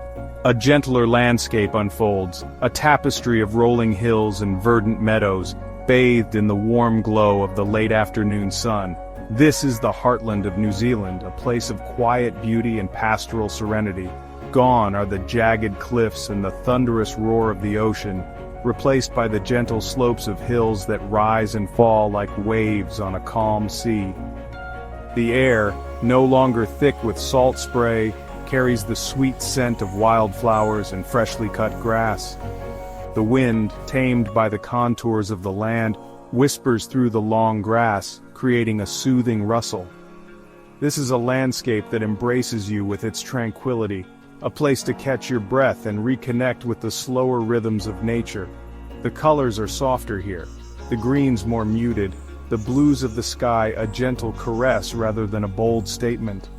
A gentler landscape unfolds, a tapestry of rolling hills and verdant meadows, bathed in the warm glow of the late afternoon sun. This is the heartland of New Zealand, a place of quiet beauty and pastoral serenity. Gone are the jagged cliffs and the thunderous roar of the ocean, replaced by the gentle slopes of hills that rise and fall like waves on a calm sea. The air, no longer thick with salt spray, carries the sweet scent of wildflowers and freshly cut grass. The wind, tamed by the contours of the land, whispers through the long grass, creating a soothing rustle. This is a landscape that embraces you with its tranquility, a place to catch your breath and reconnect with the slower rhythms of nature. The colors are softer here, the greens more muted, the blues of the sky a gentle caress rather than a bold statement.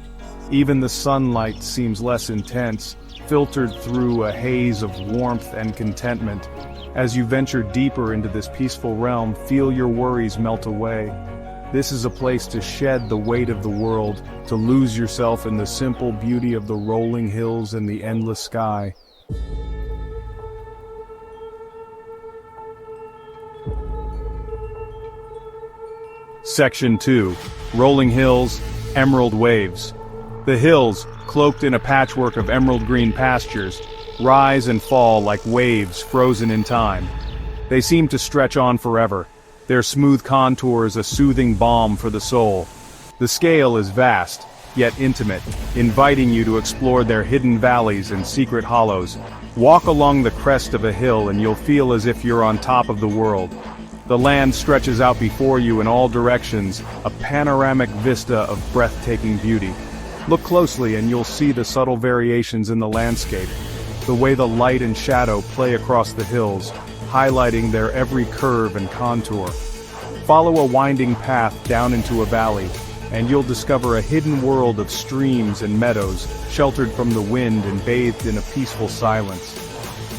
Even the sunlight seems less intense, filtered through a haze of warmth and contentment. As you venture deeper into this peaceful realm, feel your worries melt away. This is a place to shed the weight of the world, to lose yourself in the simple beauty of the rolling hills and the endless sky. Section 2. Rolling Hills, Emerald Waves. The hills, cloaked in a patchwork of emerald green pastures, rise and fall like waves frozen in time. They seem to stretch on forever, their smooth contours a soothing balm for the soul. The scale is vast, yet intimate, inviting you to explore their hidden valleys and secret hollows. Walk along the crest of a hill and you'll feel as if you're on top of the world. The land stretches out before you in all directions, a panoramic vista of breathtaking beauty. Look closely and you'll see the subtle variations in the landscape, the way the light and shadow play across the hills, highlighting their every curve and contour. Follow a winding path down into a valley, and you'll discover a hidden world of streams and meadows, sheltered from the wind and bathed in a peaceful silence.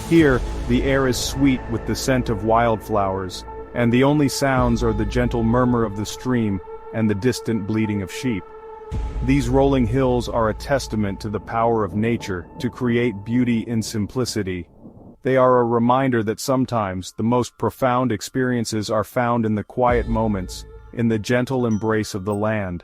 Here, the air is sweet with the scent of wildflowers, and the only sounds are the gentle murmur of the stream and the distant bleating of sheep. These rolling hills are a testament to the power of nature to create beauty in simplicity. They are a reminder that sometimes the most profound experiences are found in the quiet moments, in the gentle embrace of the land.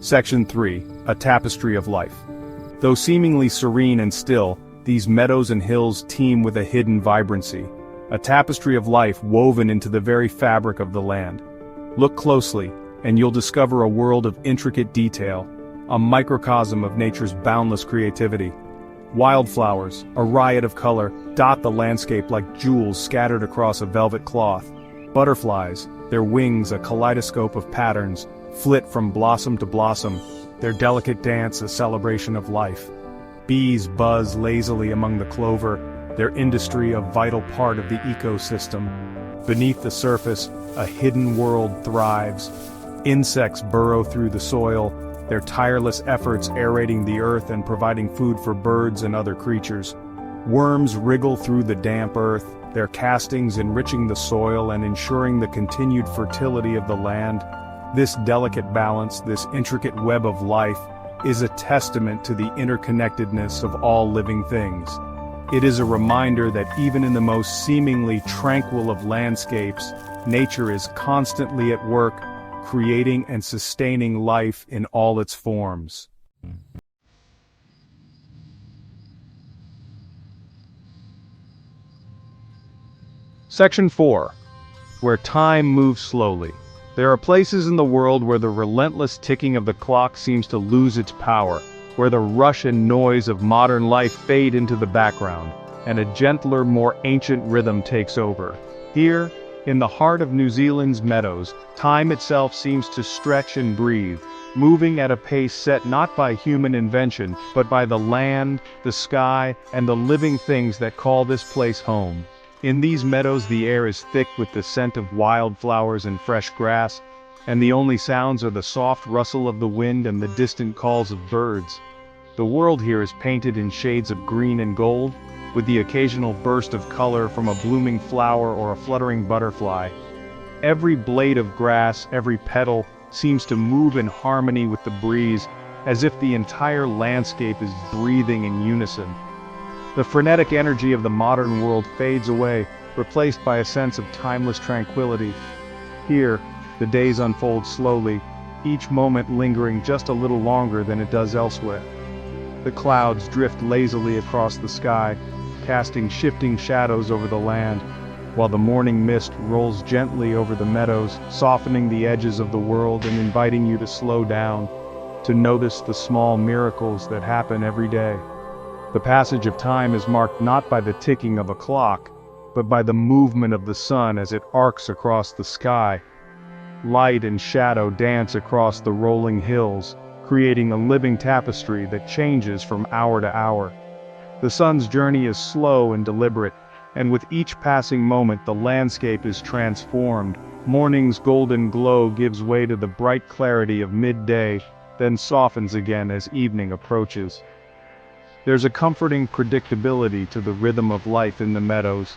Section 3. A Tapestry of Life. Though seemingly serene and still, these meadows and hills teem with a hidden vibrancy, a tapestry of life woven into the very fabric of the land. Look closely, and you'll discover a world of intricate detail, a microcosm of nature's boundless creativity. Wildflowers, a riot of color, dot the landscape like jewels scattered across a velvet cloth. Butterflies, their wings a kaleidoscope of patterns, flit from blossom to blossom, their delicate dance a celebration of life. Bees buzz lazily among the clover, their industry a vital part of the ecosystem. Beneath the surface, a hidden world thrives. Insects burrow through the soil, their tireless efforts aerating the earth and providing food for birds and other creatures. Worms wriggle through the damp earth, their castings enriching the soil and ensuring the continued fertility of the land. This delicate balance, this intricate web of life, is a testament to the interconnectedness of all living things. It is a reminder that even in the most seemingly tranquil of landscapes, nature is constantly at work, creating and sustaining life in all its forms. Section 4. Where time moves slowly. There are places in the world where the relentless ticking of the clock seems to lose its power, where the rush and noise of modern life fade into the background, and a gentler, more ancient rhythm takes over. Here, in the heart of New Zealand's meadows, time itself seems to stretch and breathe, moving at a pace set not by human invention, but by the land, the sky, and the living things that call this place home. In these meadows the air is thick with the scent of wildflowers and fresh grass, and the only sounds are the soft rustle of the wind and the distant calls of birds. The world here is painted in shades of green and gold, with the occasional burst of color from a blooming flower or a fluttering butterfly. Every blade of grass, every petal, seems to move in harmony with the breeze, as if the entire landscape is breathing in unison. The frenetic energy of the modern world fades away, replaced by a sense of timeless tranquility. Here, the days unfold slowly, each moment lingering just a little longer than it does elsewhere. The clouds drift lazily across the sky, casting shifting shadows over the land, while the morning mist rolls gently over the meadows, softening the edges of the world and inviting you to slow down, to notice the small miracles that happen every day. The passage of time is marked not by the ticking of a clock, but by the movement of the sun as it arcs across the sky. Light and shadow dance across the rolling hills, creating a living tapestry that changes from hour to hour. The sun's journey is slow and deliberate, and with each passing moment the landscape is transformed. Morning's golden glow gives way to the bright clarity of midday, then softens again as evening approaches. There's a comforting predictability to the rhythm of life in the meadows.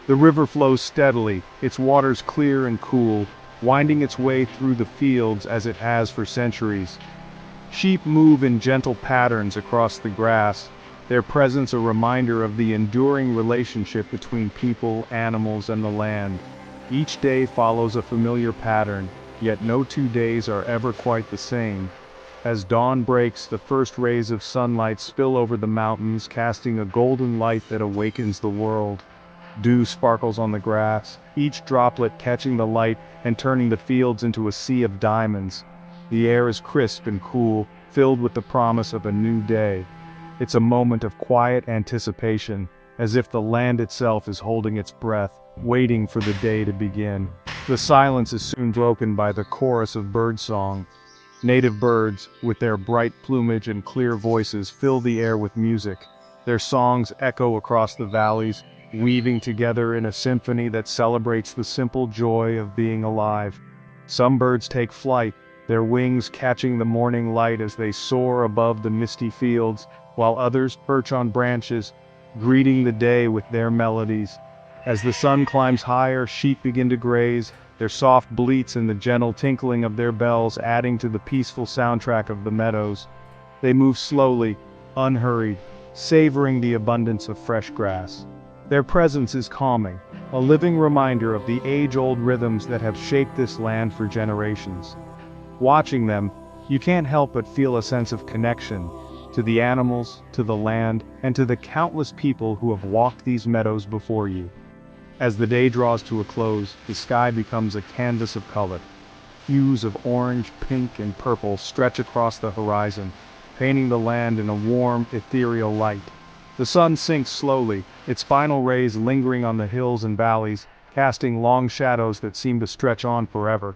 The river flows steadily, its waters clear and cool, winding its way through the fields as it has for centuries. Sheep move in gentle patterns across the grass, their presence a reminder of the enduring relationship between people, animals, and the land. Each day follows a familiar pattern, yet no 2 days are ever quite the same. As dawn breaks, the first rays of sunlight spill over the mountains, casting a golden light that awakens the world. Dew sparkles on the grass, each droplet catching the light and turning the fields into a sea of diamonds. The air is crisp and cool, filled with the promise of a new day. It's a moment of quiet anticipation, as if the land itself is holding its breath, waiting for the day to begin. The silence is soon broken by the chorus of birdsong. Native birds, with their bright plumage and clear voices, fill the air with music. Their songs echo across the valleys, weaving together in a symphony that celebrates the simple joy of being alive. Some birds take flight, their wings catching the morning light as they soar above the misty fields, while others perch on branches, greeting the day with their melodies. As the sun climbs higher, sheep begin to graze, their soft bleats and the gentle tinkling of their bells adding to the peaceful soundtrack of the meadows. They move slowly, unhurried, savoring the abundance of fresh grass. Their presence is calming, a living reminder of the age-old rhythms that have shaped this land for generations. Watching them, you can't help but feel a sense of connection to the animals, to the land, and to the countless people who have walked these meadows before you. As the day draws to a close, the sky becomes a canvas of color. Hues of orange, pink, and purple stretch across the horizon, painting the land in a warm, ethereal light. The sun sinks slowly, its final rays lingering on the hills and valleys, casting long shadows that seem to stretch on forever.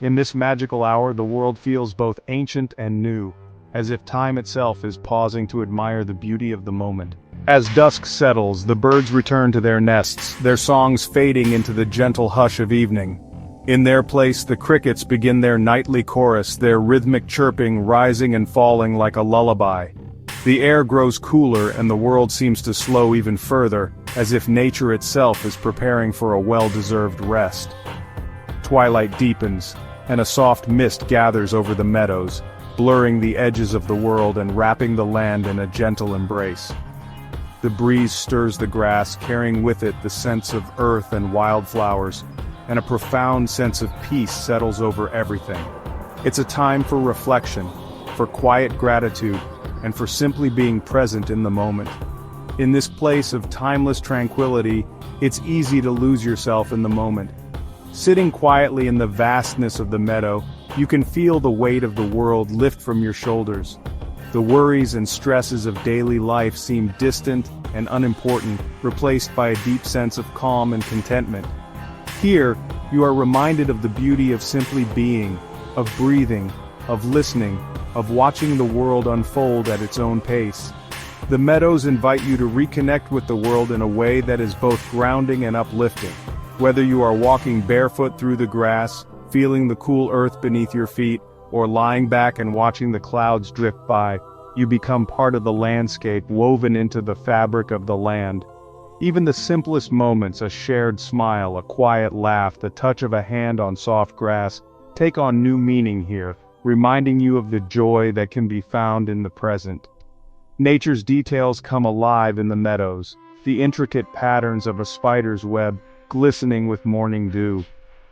In this magical hour, the world feels both ancient and new, as if time itself is pausing to admire the beauty of the moment. As dusk settles, the birds return to their nests, their songs fading into the gentle hush of evening. In their place, the crickets begin their nightly chorus, their rhythmic chirping rising and falling like a lullaby. The air grows cooler and the world seems to slow even further, as if nature itself is preparing for a well-deserved rest. Twilight deepens, and a soft mist gathers over the meadows, blurring the edges of the world and wrapping the land in a gentle embrace. The breeze stirs the grass, carrying with it the sense of earth and wildflowers, and a profound sense of peace settles over everything. It's a time for reflection, for quiet gratitude, and for simply being present in the moment. In this place of timeless tranquility, it's easy to lose yourself in the moment. Sitting quietly in the vastness of the meadow, you can feel the weight of the world lift from your shoulders. The worries and stresses of daily life seem distant and unimportant, replaced by a deep sense of calm and contentment. Here, you are reminded of the beauty of simply being, of breathing, of listening, of watching the world unfold at its own pace. The meadows invite you to reconnect with the world in a way that is both grounding and uplifting. Whether you are walking barefoot through the grass, feeling the cool earth beneath your feet, or lying back and watching the clouds drift by, you become part of the landscape woven into the fabric of the land. Even the simplest moments, a shared smile, a quiet laugh, the touch of a hand on soft grass, take on new meaning here, reminding you of the joy that can be found in the present. Nature's details come alive in the meadows, the intricate patterns of a spider's web glistening with morning dew,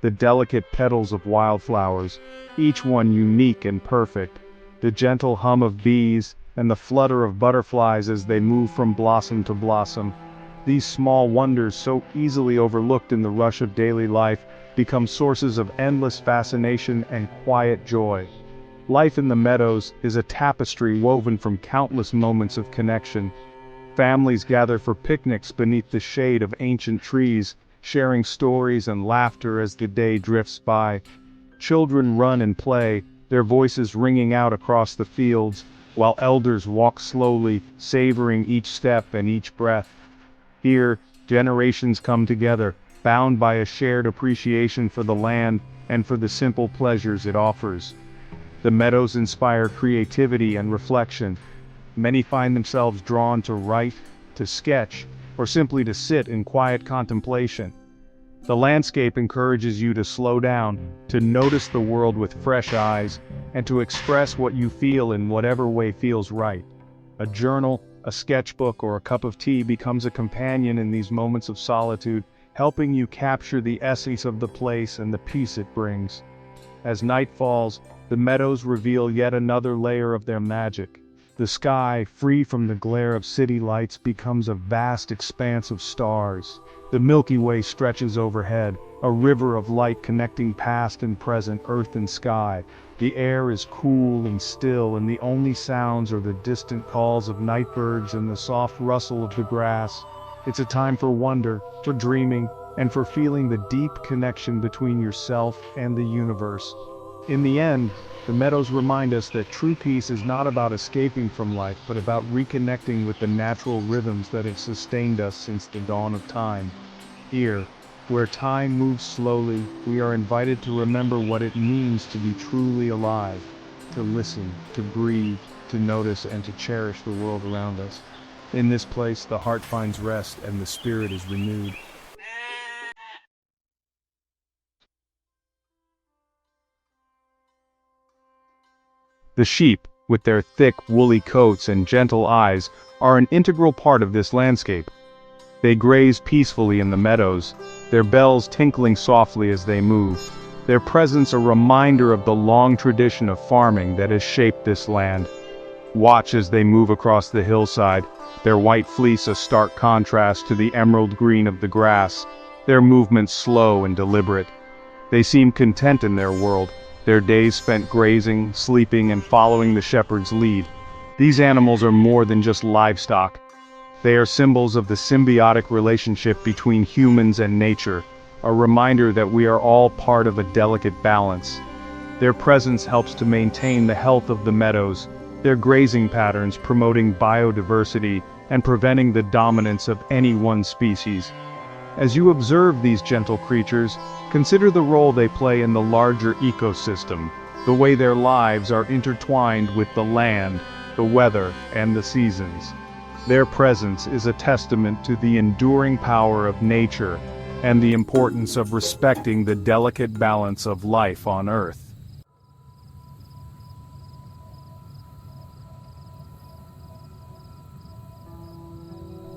the delicate petals of wildflowers, each one unique and perfect, the gentle hum of bees, and the flutter of butterflies as they move from blossom to blossom. These small wonders, so easily overlooked in the rush of daily life, become sources of endless fascination and quiet joy. Life in the meadows is a tapestry woven from countless moments of connection. Families gather for picnics beneath the shade of ancient trees, sharing stories and laughter as the day drifts by. Children run and play, their voices ringing out across the fields, while elders walk slowly, savoring each step and each breath. Here, generations come together, bound by a shared appreciation for the land and for the simple pleasures it offers. The meadows inspire creativity and reflection. Many find themselves drawn to write, to sketch, or simply to sit in quiet contemplation. The landscape encourages you to slow down, to notice the world with fresh eyes, and to express what you feel in whatever way feels right. A journal, a sketchbook, or a cup of tea becomes a companion in these moments of solitude, helping you capture the essence of the place and the peace it brings. As night falls, the meadows reveal yet another layer of their magic. The sky, free from the glare of city lights, becomes a vast expanse of stars. The Milky Way stretches overhead, a river of light connecting past and present, earth and sky. The air is cool and still, and the only sounds are the distant calls of nightbirds and the soft rustle of the grass. It's a time for wonder, for dreaming, and for feeling the deep connection between yourself and the universe. In the end, the meadows remind us that true peace is not about escaping from life, but about reconnecting with the natural rhythms that have sustained us since the dawn of time. Here, where time moves slowly, we are invited to remember what it means to be truly alive, to listen, to breathe, to notice, and to cherish the world around us. In this place, the heart finds rest and the spirit is renewed. The sheep, with their thick, woolly coats and gentle eyes, are an integral part of this landscape. They graze peacefully in the meadows, their bells tinkling softly as they move. Their presence a reminder of the long tradition of farming that has shaped this land. Watch as they move across the hillside, their white fleece a stark contrast to the emerald green of the grass, their movements slow and deliberate. They seem content in their world, their days spent grazing, sleeping, and following the shepherd's lead. These animals are more than just livestock. They are symbols of the symbiotic relationship between humans and nature, a reminder that we are all part of a delicate balance. Their presence helps to maintain the health of the meadows, their grazing patterns promoting biodiversity and preventing the dominance of any one species. As you observe these gentle creatures, consider the role they play in the larger ecosystem, the way their lives are intertwined with the land, the weather, and the seasons. Their presence is a testament to the enduring power of nature and the importance of respecting the delicate balance of life on Earth.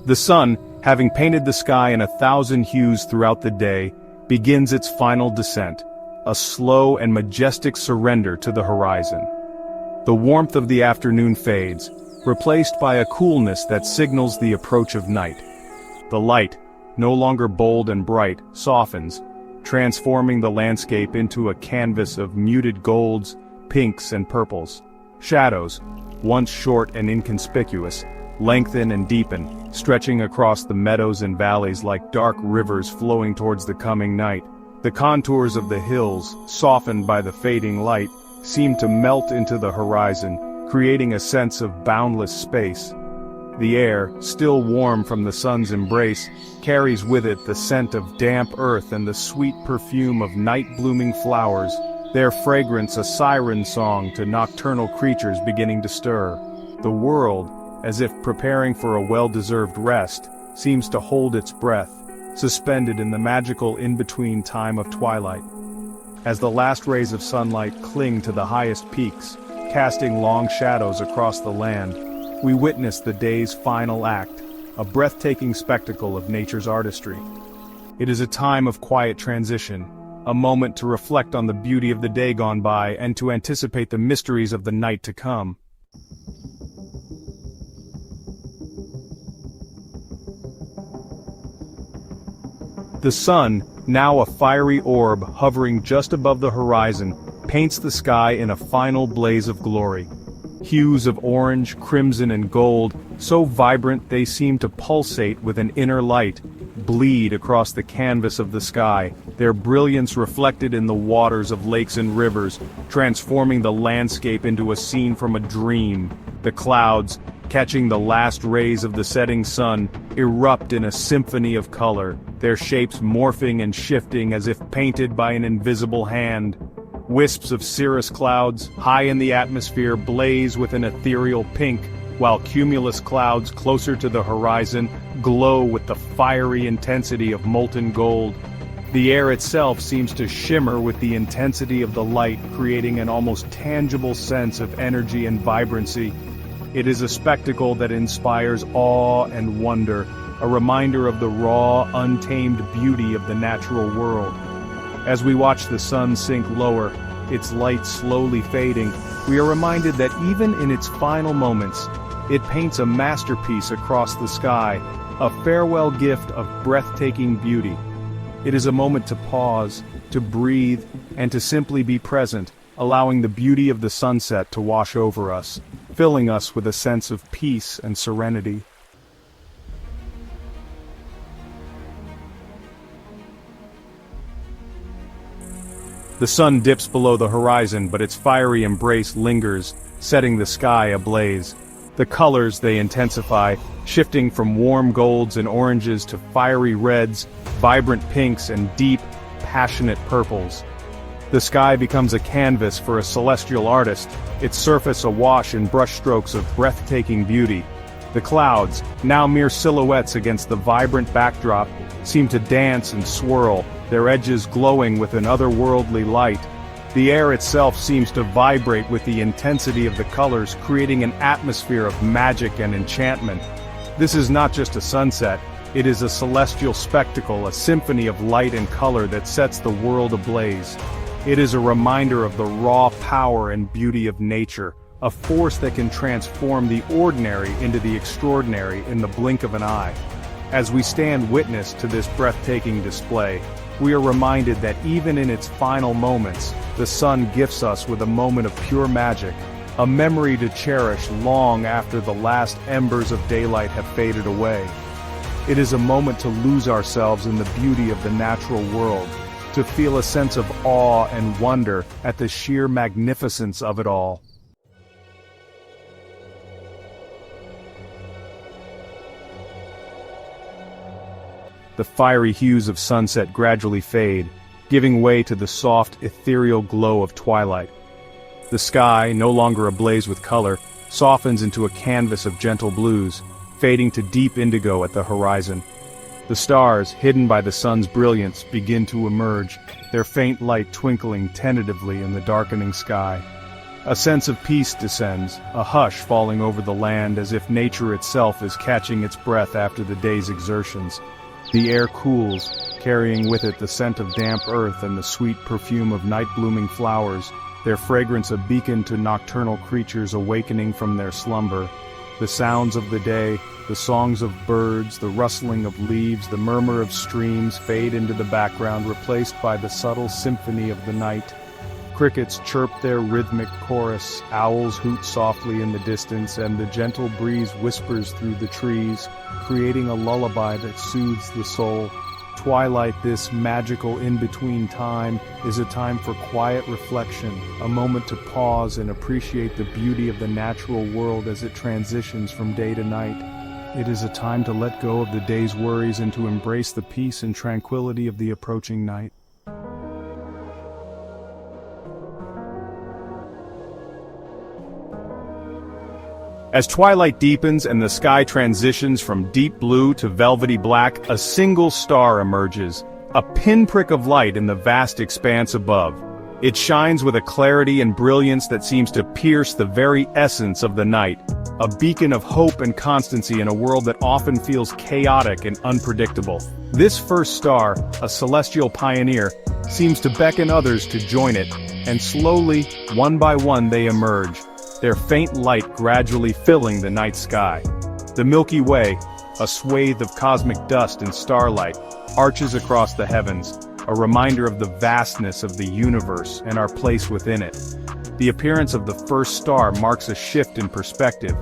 The sun, having painted the sky in 1,000 hues throughout the day, begins its final descent, a slow and majestic surrender to the horizon. The warmth of the afternoon fades, replaced by a coolness that signals the approach of night. The light, no longer bold and bright, softens, transforming the landscape into a canvas of muted golds, pinks, and purples. Shadows, once short and inconspicuous, lengthen and deepen, stretching across the meadows and valleys like dark rivers flowing towards the coming night. The contours of the hills, softened by the fading light, seem to melt into the horizon, creating a sense of boundless space. The air, still warm from the sun's embrace, carries with it the scent of damp earth and the sweet perfume of night-blooming flowers, their fragrance a siren song to nocturnal creatures beginning to stir. The world, as if preparing for a well-deserved rest, seems to hold its breath, suspended in the magical in-between time of twilight. As the last rays of sunlight cling to the highest peaks, casting long shadows across the land, we witness the day's final act, a breathtaking spectacle of nature's artistry. It is a time of quiet transition, a moment to reflect on the beauty of the day gone by and to anticipate the mysteries of the night to come. The sun, now a fiery orb hovering just above the horizon, paints the sky in a final blaze of glory. Hues of orange, crimson, and gold, so vibrant they seem to pulsate with an inner light, bleed across the canvas of the sky, their brilliance reflected in the waters of lakes and rivers, transforming the landscape into a scene from a dream. The clouds, catching the last rays of the setting sun, erupt in a symphony of color, their shapes morphing and shifting as if painted by an invisible hand. Wisps of cirrus clouds, high in the atmosphere, blaze with an ethereal pink, while cumulus clouds closer to the horizon glow with the fiery intensity of molten gold. The air itself seems to shimmer with the intensity of the light, creating an almost tangible sense of energy and vibrancy. It is a spectacle that inspires awe and wonder, a reminder of the raw, untamed beauty of the natural world. As we watch the sun sink lower, its light slowly fading, we are reminded that even in its final moments, it paints a masterpiece across the sky, a farewell gift of breathtaking beauty. It is a moment to pause, to breathe, and to simply be present, allowing the beauty of the sunset to wash over us, filling us with a sense of peace and serenity. The sun dips below the horizon, but its fiery embrace lingers, setting the sky ablaze. The colors, they intensify, shifting from warm golds and oranges to fiery reds, vibrant pinks, and deep, passionate purples. The sky becomes a canvas for a celestial artist, its surface awash in brushstrokes of breathtaking beauty. The clouds, now mere silhouettes against the vibrant backdrop, seem to dance and swirl, their edges glowing with an otherworldly light. The air itself seems to vibrate with the intensity of the colors, creating an atmosphere of magic and enchantment. This is not just a sunset, it is a celestial spectacle, a symphony of light and color that sets the world ablaze. It is a reminder of the raw power and beauty of nature, a force that can transform the ordinary into the extraordinary in the blink of an eye. As we stand witness to this breathtaking display, we are reminded that even in its final moments, the sun gifts us with a moment of pure magic, a memory to cherish long after the last embers of daylight have faded away. It is a moment to lose ourselves in the beauty of the natural world, to feel a sense of awe and wonder at the sheer magnificence of it all. The fiery hues of sunset gradually fade, giving way to the soft, ethereal glow of twilight. The sky, no longer ablaze with color, softens into a canvas of gentle blues, fading to deep indigo at the horizon. The stars, hidden by the sun's brilliance, begin to emerge, their faint light twinkling tentatively in the darkening sky. A sense of peace descends, a hush falling over the land as if nature itself is catching its breath after the day's exertions. The air cools, carrying with it the scent of damp earth and the sweet perfume of night-blooming flowers, their fragrance a beacon to nocturnal creatures awakening from their slumber. The sounds of the day, the songs of birds, the rustling of leaves, the murmur of streams fade into the background, replaced by the subtle symphony of the night. Crickets chirp their rhythmic chorus, owls hoot softly in the distance, and the gentle breeze whispers through the trees, creating a lullaby that soothes the soul. Twilight, this magical in-between time, is a time for quiet reflection, a moment to pause and appreciate the beauty of the natural world as it transitions from day to night. It is a time to let go of the day's worries and to embrace the peace and tranquility of the approaching night. As twilight deepens and the sky transitions from deep blue to velvety black, a single star emerges, a pinprick of light in the vast expanse above. It shines with a clarity and brilliance that seems to pierce the very essence of the night, a beacon of hope and constancy in a world that often feels chaotic and unpredictable. This first star, a celestial pioneer, seems to beckon others to join it, and slowly, one by one they emerge, their faint light gradually filling the night sky. The Milky Way, a swathe of cosmic dust and starlight, arches across the heavens, a reminder of the vastness of the universe and our place within it. The appearance of the first star marks a shift in perspective.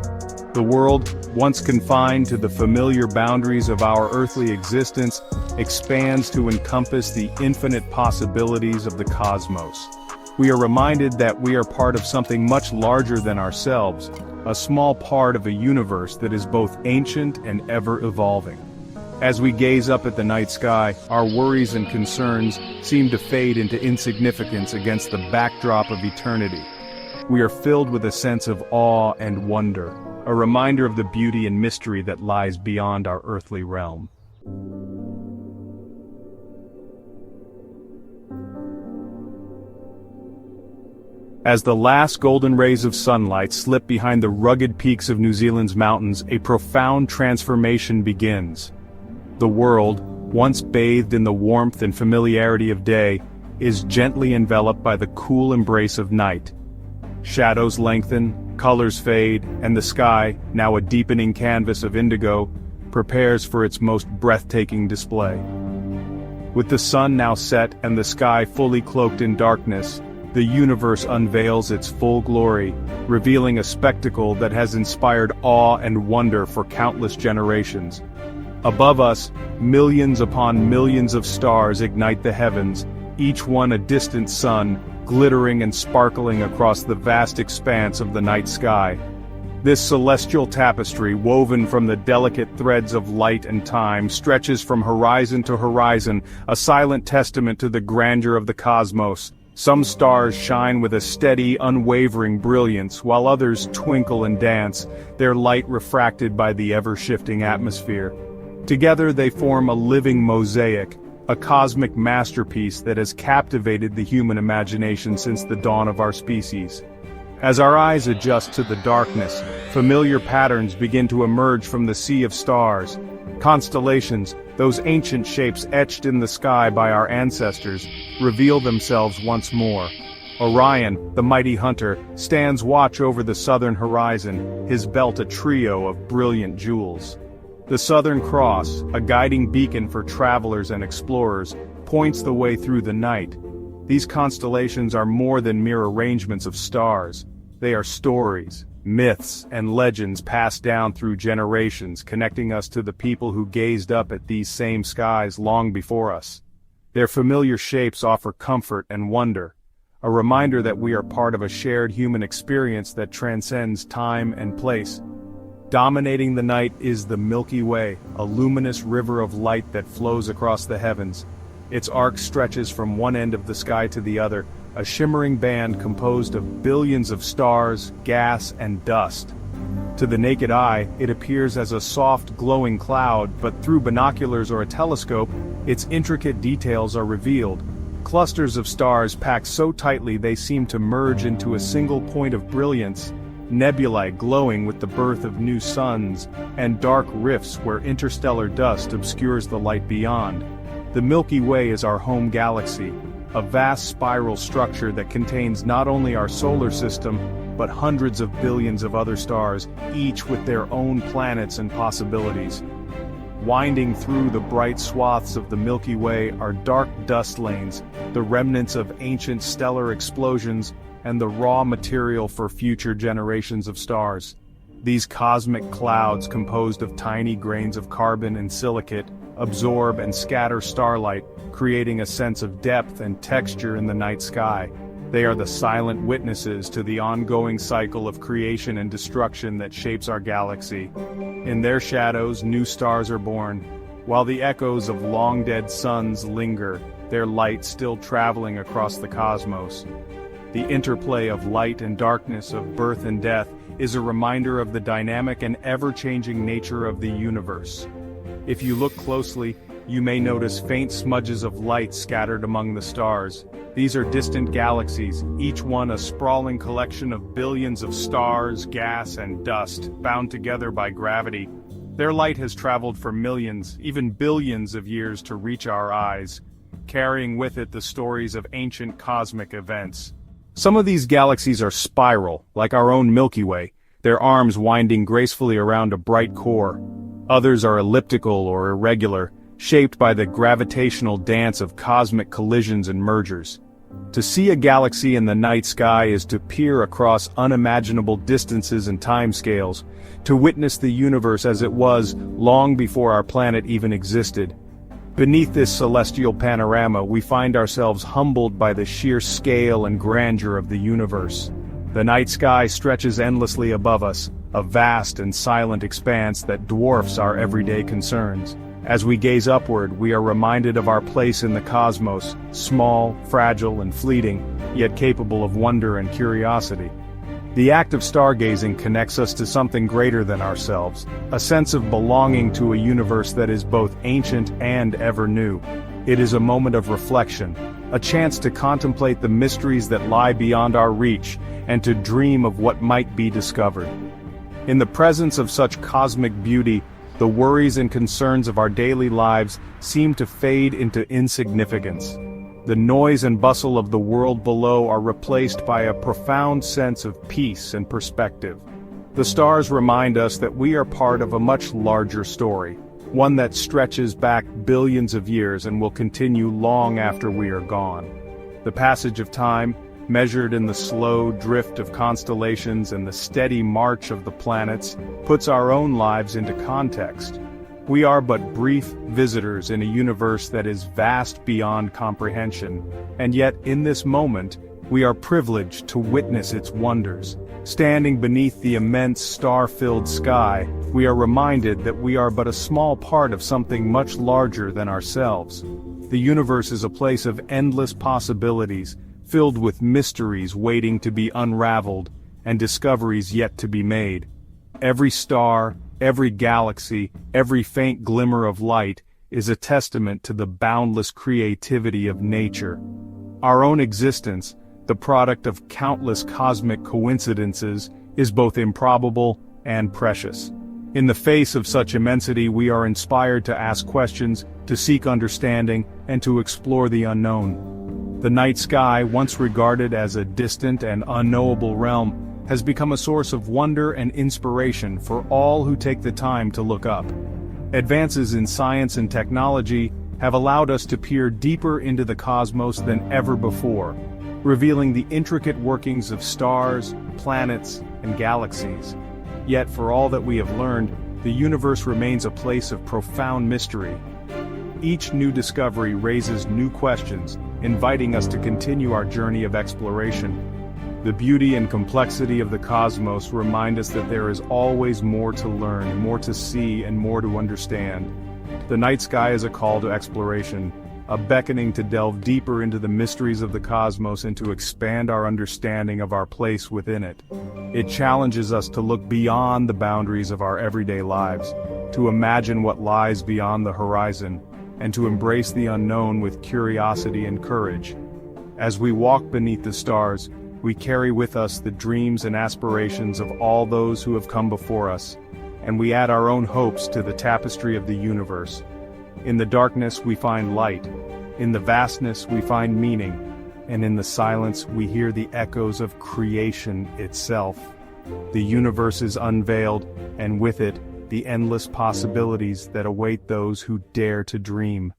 The world, once confined to the familiar boundaries of our earthly existence, expands to encompass the infinite possibilities of the cosmos. We are reminded that we are part of something much larger than ourselves, a small part of a universe that is both ancient and ever-evolving. As we gaze up at the night sky, our worries and concerns seem to fade into insignificance against the backdrop of eternity. We are filled with a sense of awe and wonder, a reminder of the beauty and mystery that lies beyond our earthly realm. As the last golden rays of sunlight slip behind the rugged peaks of New Zealand's mountains, a profound transformation begins. The world, once bathed in the warmth and familiarity of day, is gently enveloped by the cool embrace of night. Shadows lengthen, colors fade, and the sky, now a deepening canvas of indigo, prepares for its most breathtaking display. With the sun now set and the sky fully cloaked in darkness, the universe unveils its full glory, revealing a spectacle that has inspired awe and wonder for countless generations. Above us, millions upon millions of stars ignite the heavens, each one a distant sun, glittering and sparkling across the vast expanse of the night sky. This celestial tapestry, woven from the delicate threads of light and time, stretches from horizon to horizon, a silent testament to the grandeur of the cosmos. Some stars shine with a steady, unwavering brilliance, while others twinkle and dance, their light refracted by the ever-shifting atmosphere. Together they form a living mosaic, a cosmic masterpiece that has captivated the human imagination since the dawn of our species. As our eyes adjust to the darkness, familiar patterns begin to emerge from the sea of stars. Constellations, those ancient shapes etched in the sky by our ancestors, reveal themselves once more. Orion, the mighty hunter, stands watch over the southern horizon, his belt a trio of brilliant jewels. The Southern Cross, a guiding beacon for travelers and explorers, points the way through the night. These constellations are more than mere arrangements of stars. They are stories, myths, and legends passed down through generations, connecting us to the people who gazed up at these same skies long before us. Their familiar shapes offer comfort and wonder, a reminder that we are part of a shared human experience that transcends time and place. Dominating the night is the Milky Way, a luminous river of light that flows across the heavens. Its arc stretches from one end of the sky to the other, a shimmering band composed of billions of stars, gas, and dust. To the naked eye, it appears as a soft, glowing cloud, but through binoculars or a telescope, its intricate details are revealed. Clusters of stars packed so tightly they seem to merge into a single point of brilliance. Nebulae glowing with the birth of new suns, and dark rifts where interstellar dust obscures the light beyond. The Milky Way is our home galaxy, a vast spiral structure that contains not only our solar system, but hundreds of billions of other stars, each with their own planets and possibilities. Winding through the bright swaths of the Milky Way are dark dust lanes, the remnants of ancient stellar explosions, and the raw material for future generations of stars. These cosmic clouds, composed of tiny grains of carbon and silicate, absorb and scatter starlight, creating a sense of depth and texture in the night sky. They are the silent witnesses to the ongoing cycle of creation and destruction that shapes our galaxy. In their shadows, new stars are born, while the echoes of long-dead suns linger, their light still traveling across the cosmos. The interplay of light and darkness, of birth and death, is a reminder of the dynamic and ever-changing nature of the universe. If you look closely, you may notice faint smudges of light scattered among the stars. These are distant galaxies, each one a sprawling collection of billions of stars, gas, and dust, bound together by gravity. Their light has traveled for millions, even billions of years to reach our eyes, carrying with it the stories of ancient cosmic events. Some of these galaxies are spiral, like our own Milky Way, their arms winding gracefully around a bright core. Others are elliptical or irregular, shaped by the gravitational dance of cosmic collisions and mergers. To see a galaxy in the night sky is to peer across unimaginable distances and timescales, to witness the universe as it was long before our planet even existed. Beneath this celestial panorama, we find ourselves humbled by the sheer scale and grandeur of the universe. The night sky stretches endlessly above us, a vast and silent expanse that dwarfs our everyday concerns. As we gaze upward, we are reminded of our place in the cosmos, small, fragile, and fleeting, yet capable of wonder and curiosity. The act of stargazing connects us to something greater than ourselves, a sense of belonging to a universe that is both ancient and ever new. It is a moment of reflection, a chance to contemplate the mysteries that lie beyond our reach, and to dream of what might be discovered. In the presence of such cosmic beauty, The worries and concerns of our daily lives seem to fade into insignificance. The noise and bustle of the world below are replaced by a profound sense of peace and perspective. The stars remind us that we are part of a much larger story, one that stretches back billions of years and will continue long after we are gone. The passage of time, measured in the slow drift of constellations and the steady march of the planets, puts our own lives into context. We are but brief visitors in a universe that is vast beyond comprehension, and yet in this moment, we are privileged to witness its wonders. Standing beneath the immense star-filled sky, we are reminded that we are but a small part of something much larger than ourselves. The universe is a place of endless possibilities, filled with mysteries waiting to be unraveled, and discoveries yet to be made. Every star, every galaxy, every faint glimmer of light, is a testament to the boundless creativity of nature. Our own existence, the product of countless cosmic coincidences, is both improbable and precious. In the face of such immensity, we are inspired to ask questions, to seek understanding, and to explore the unknown. The night sky, once regarded as a distant and unknowable realm, has become a source of wonder and inspiration for all who take the time to look up. Advances in science and technology have allowed us to peer deeper into the cosmos than ever before, revealing the intricate workings of stars, planets, and galaxies. Yet for all that we have learned, the universe remains a place of profound mystery. Each new discovery raises new questions, inviting us to continue our journey of exploration. The beauty and complexity of the cosmos remind us that there is always more to learn, more to see, and more to understand. The night sky is a call to exploration, a beckoning to delve deeper into the mysteries of the cosmos and to expand our understanding of our place within it. It challenges us to look beyond the boundaries of our everyday lives, to imagine what lies beyond the horizon, and to embrace the unknown with curiosity and courage. As we walk beneath the stars, we carry with us the dreams and aspirations of all those who have come before us, and we add our own hopes to the tapestry of the universe. In the darkness we find light, in the vastness we find meaning, and in the silence we hear the echoes of creation itself. The universe is unveiled, and with it, the endless possibilities that await those who dare to dream.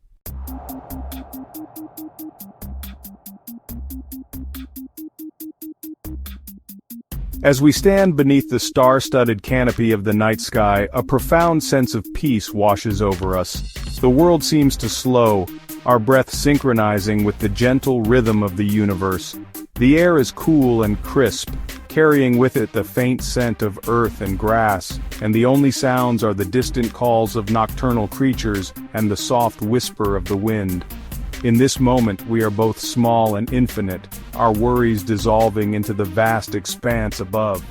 As we stand beneath the star-studded canopy of the night sky, a profound sense of peace washes over us. The world seems to slow, our breath synchronizing with the gentle rhythm of the universe. The air is cool and crisp, carrying with it the faint scent of earth and grass, and the only sounds are the distant calls of nocturnal creatures and the soft whisper of the wind. In this moment we are both small and infinite, our worries dissolving into the vast expanse above.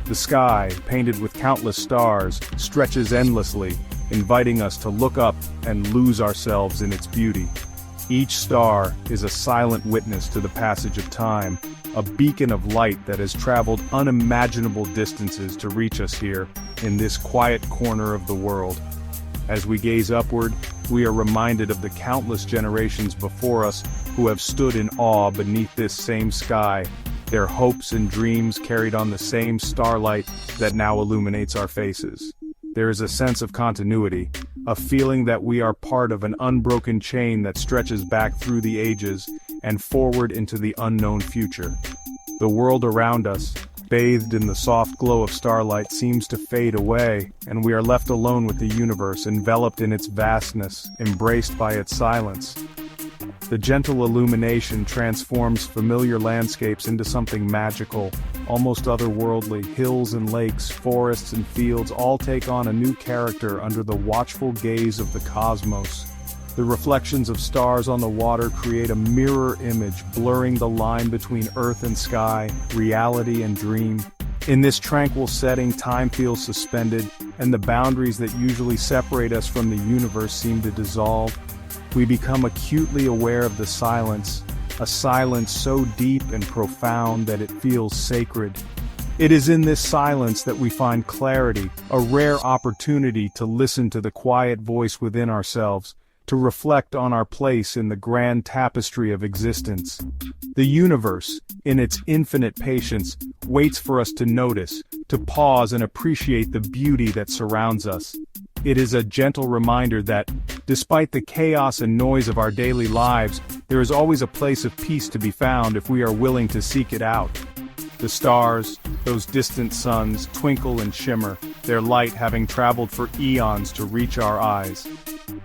The sky, painted with countless stars, stretches endlessly, inviting us to look up and lose ourselves in its beauty. Each star is a silent witness to the passage of time, a beacon of light that has traveled unimaginable distances to reach us here, in this quiet corner of the world. As we gaze upward, we are reminded of the countless generations before us who have stood in awe beneath this same sky, their hopes and dreams carried on the same starlight that now illuminates our faces. There is a sense of continuity, a feeling that we are part of an unbroken chain that stretches back through the ages and forward into the unknown future. The world around us, bathed in the soft glow of starlight, seems to fade away, and we are left alone with the universe, enveloped in its vastness, embraced by its silence. The gentle illumination transforms familiar landscapes into something magical, almost otherworldly. Hills and lakes, forests and fields all take on a new character under the watchful gaze of the cosmos. The reflections of stars on the water create a mirror image, blurring the line between earth and sky, reality and dream. In this tranquil setting, time feels suspended, and the boundaries that usually separate us from the universe seem to dissolve. We become acutely aware of the silence, a silence so deep and profound that it feels sacred. It is in this silence that we find clarity, a rare opportunity to listen to the quiet voice within ourselves, to reflect on our place in the grand tapestry of existence. The universe, in its infinite patience, waits for us to notice, to pause and appreciate the beauty that surrounds us. It is a gentle reminder that, despite the chaos and noise of our daily lives, there is always a place of peace to be found if we are willing to seek it out. The stars, those distant suns, twinkle and shimmer, their light having traveled for eons to reach our eyes.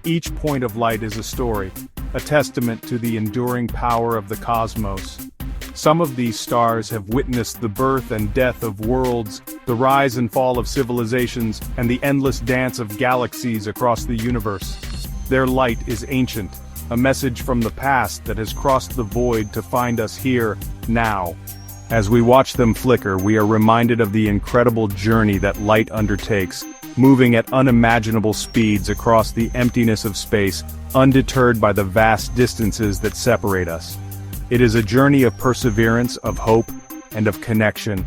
Each point of light is a story, a testament to the enduring power of the cosmos. Some of these stars have witnessed the birth and death of worlds, the rise and fall of civilizations, and the endless dance of galaxies across the universe. Their light is ancient, a message from the past that has crossed the void to find us here, now. As we watch them flicker, we are reminded of the incredible journey that light undertakes, moving at unimaginable speeds across the emptiness of space, undeterred by the vast distances that separate us. It is a journey of perseverance, of hope, and of connection.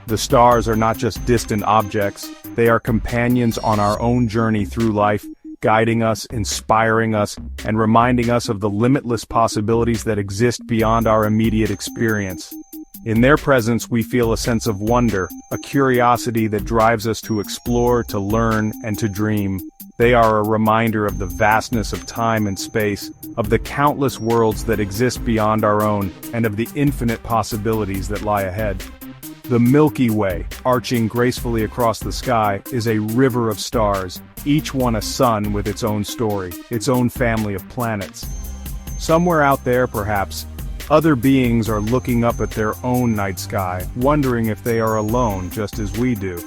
The stars are not just distant objects, they are companions on our own journey through life, guiding us, inspiring us, and reminding us of the limitless possibilities that exist beyond our immediate experience. In their presence we feel a sense of wonder, a curiosity that drives us to explore, to learn, and to dream. They are a reminder of the vastness of time and space, of the countless worlds that exist beyond our own, and of the infinite possibilities that lie ahead. The Milky Way, arching gracefully across the sky, is a river of stars, each one a sun with its own story, its own family of planets. Somewhere out there, perhaps, other beings are looking up at their own night sky, wondering if they are alone just as we do.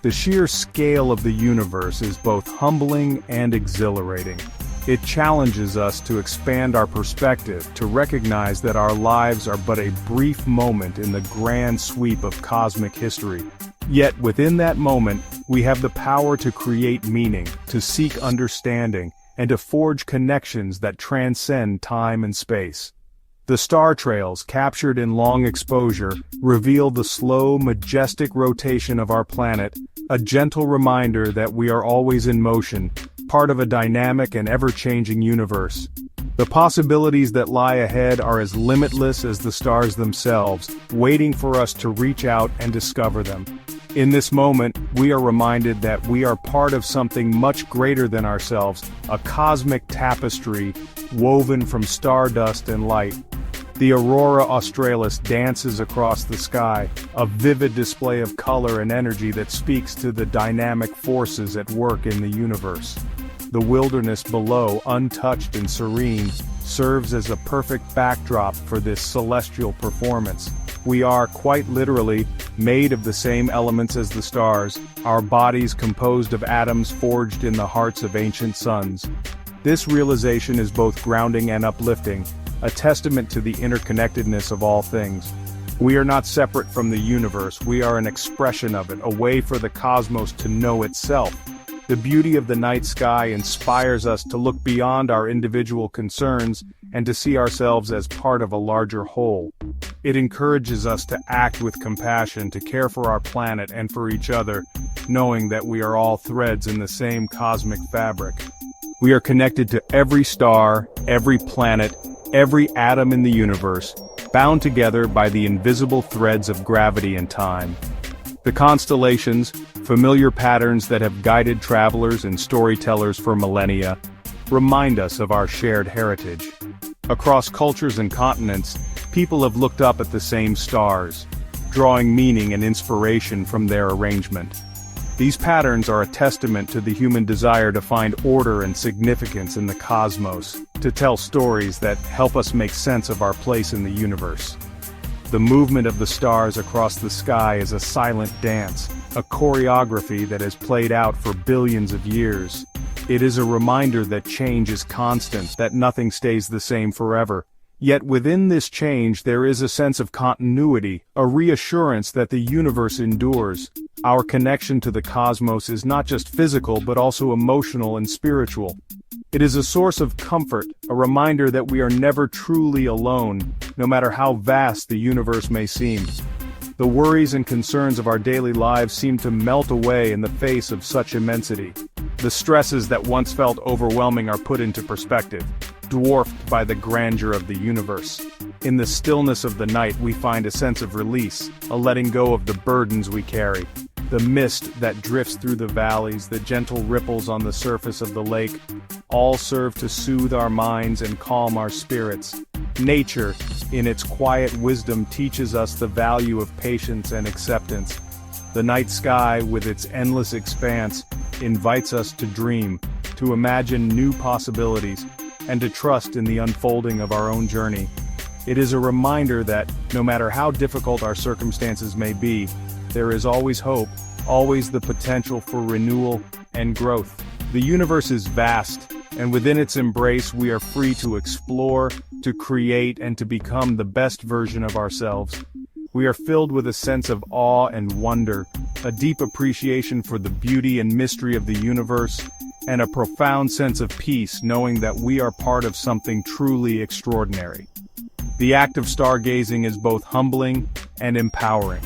The sheer scale of the universe is both humbling and exhilarating. It challenges us to expand our perspective, to recognize that our lives are but a brief moment in the grand sweep of cosmic history. Yet within that moment, we have the power to create meaning, to seek understanding, and to forge connections that transcend time and space. The star trails, captured in long exposure, reveal the slow, majestic rotation of our planet, a gentle reminder that we are always in motion, part of a dynamic and ever-changing universe. The possibilities that lie ahead are as limitless as the stars themselves, waiting for us to reach out and discover them. In this moment, we are reminded that we are part of something much greater than ourselves, a cosmic tapestry woven from stardust and light. The aurora australis dances across the sky, a vivid display of color and energy that speaks to the dynamic forces at work in the universe. The wilderness below, untouched and serene, serves as a perfect backdrop for this celestial performance. We are, quite literally, made of the same elements as the stars, our bodies composed of atoms forged in the hearts of ancient suns. This realization is both grounding and uplifting, a testament to the interconnectedness of all things. We are not separate from the universe, we are an expression of it, a way for the cosmos to know itself. The beauty of the night sky inspires us to look beyond our individual concerns and to see ourselves as part of a larger whole. It encourages us to act with compassion, to care for our planet and for each other, knowing that we are all threads in the same cosmic fabric. We are connected to every star, every planet, every atom in the universe, bound together by the invisible threads of gravity and time. The constellations, familiar patterns that have guided travelers and storytellers for millennia, remind us of our shared heritage. Across cultures and continents, people have looked up at the same stars, drawing meaning and inspiration from their arrangement. These patterns are a testament to the human desire to find order and significance in the cosmos, to tell stories that help us make sense of our place in the universe. The movement of the stars across the sky is a silent dance, a choreography that has played out for billions of years. It is a reminder that change is constant, that nothing stays the same forever. Yet within this change there is a sense of continuity, a reassurance that the universe endures. Our connection to the cosmos is not just physical but also emotional and spiritual. It is a source of comfort, a reminder that we are never truly alone, no matter how vast the universe may seem. The worries and concerns of our daily lives seem to melt away in the face of such immensity. The stresses that once felt overwhelming are put into perspective, dwarfed by the grandeur of the universe. In the stillness of the night we find a sense of release, a letting go of the burdens we carry. The mist that drifts through the valleys, the gentle ripples on the surface of the lake, all serve to soothe our minds and calm our spirits. Nature, in its quiet wisdom, teaches us the value of patience and acceptance. The night sky, with its endless expanse, invites us to dream, to imagine new possibilities, and to trust in the unfolding of our own journey. It is a reminder that, no matter how difficult our circumstances may be, there is always hope, always the potential for renewal and growth. The universe is vast, and within its embrace we are free to explore, to create, and to become the best version of ourselves. We are filled with a sense of awe and wonder, a deep appreciation for the beauty and mystery of the universe, and a profound sense of peace knowing that we are part of something truly extraordinary. The act of stargazing is both humbling and empowering.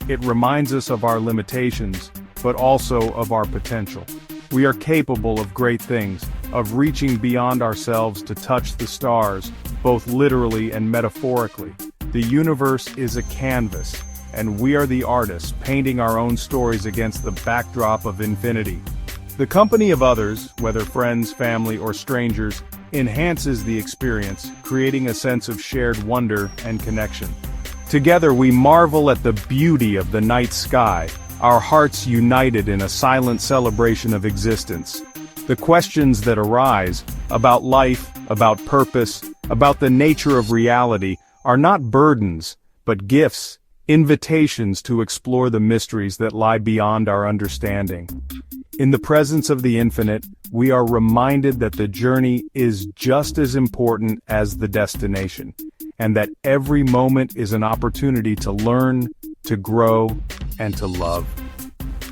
It reminds us of our limitations, but also of our potential. We are capable of great things, of reaching beyond ourselves to touch the stars, both literally and metaphorically. The universe is a canvas, and we are the artists painting our own stories against the backdrop of infinity. The company of others, whether friends, family, or strangers, enhances the experience, creating a sense of shared wonder and connection. Together we marvel at the beauty of the night sky, our hearts united in a silent celebration of existence. The questions that arise, about life, about purpose, about the nature of reality, are not burdens, but gifts, invitations to explore the mysteries that lie beyond our understanding. In the presence of the infinite, we are reminded that the journey is just as important as the destination, and that every moment is an opportunity to learn, to grow, and to love.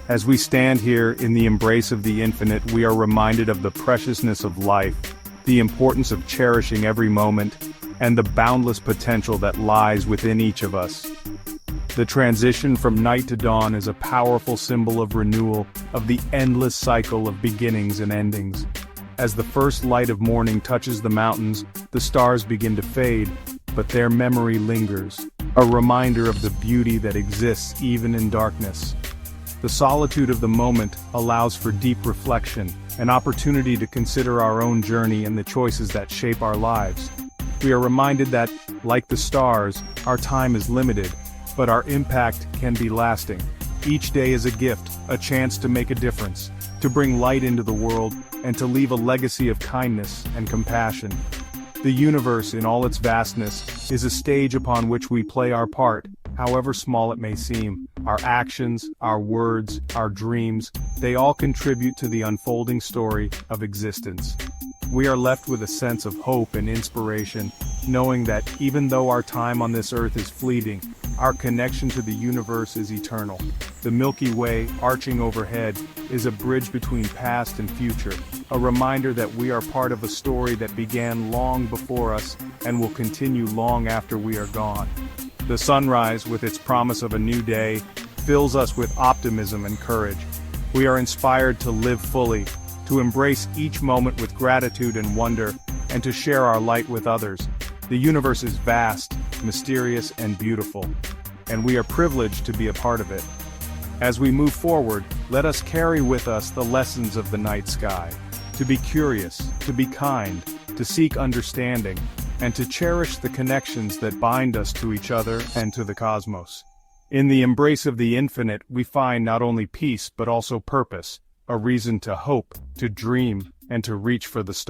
As we stand here in the embrace of the infinite, we are reminded of the preciousness of life, the importance of cherishing every moment, and the boundless potential that lies within each of us. The transition from night to dawn is a powerful symbol of renewal, of the endless cycle of beginnings and endings. As the first light of morning touches the mountains, the stars begin to fade, but their memory lingers, a reminder of the beauty that exists even in darkness. The solitude of the moment allows for deep reflection, an opportunity to consider our own journey and the choices that shape our lives. We are reminded that, like the stars, our time is limited, but our impact can be lasting. Each day is a gift, a chance to make a difference, to bring light into the world, and to leave a legacy of kindness and compassion. The universe, in all its vastness, is a stage upon which we play our part, however small it may seem. Our actions, our words, our dreams, they all contribute to the unfolding story of existence. We are left with a sense of hope and inspiration, knowing that even though our time on this earth is fleeting, our connection to the universe is eternal. The Milky Way, arching overhead, is a bridge between past and future, a reminder that we are part of a story that began long before us and will continue long after we are gone. The sunrise, with its promise of a new day, fills us with optimism and courage. We are inspired to live fully, to embrace each moment with gratitude and wonder, and to share our light with others. The universe is vast, mysterious, and beautiful, and we are privileged to be a part of it. As we move forward, let us carry with us the lessons of the night sky, to be curious, to be kind, to seek understanding, and to cherish the connections that bind us to each other and to the cosmos. In the embrace of the infinite, we find not only peace but also purpose, a reason to hope, to dream, and to reach for the stars.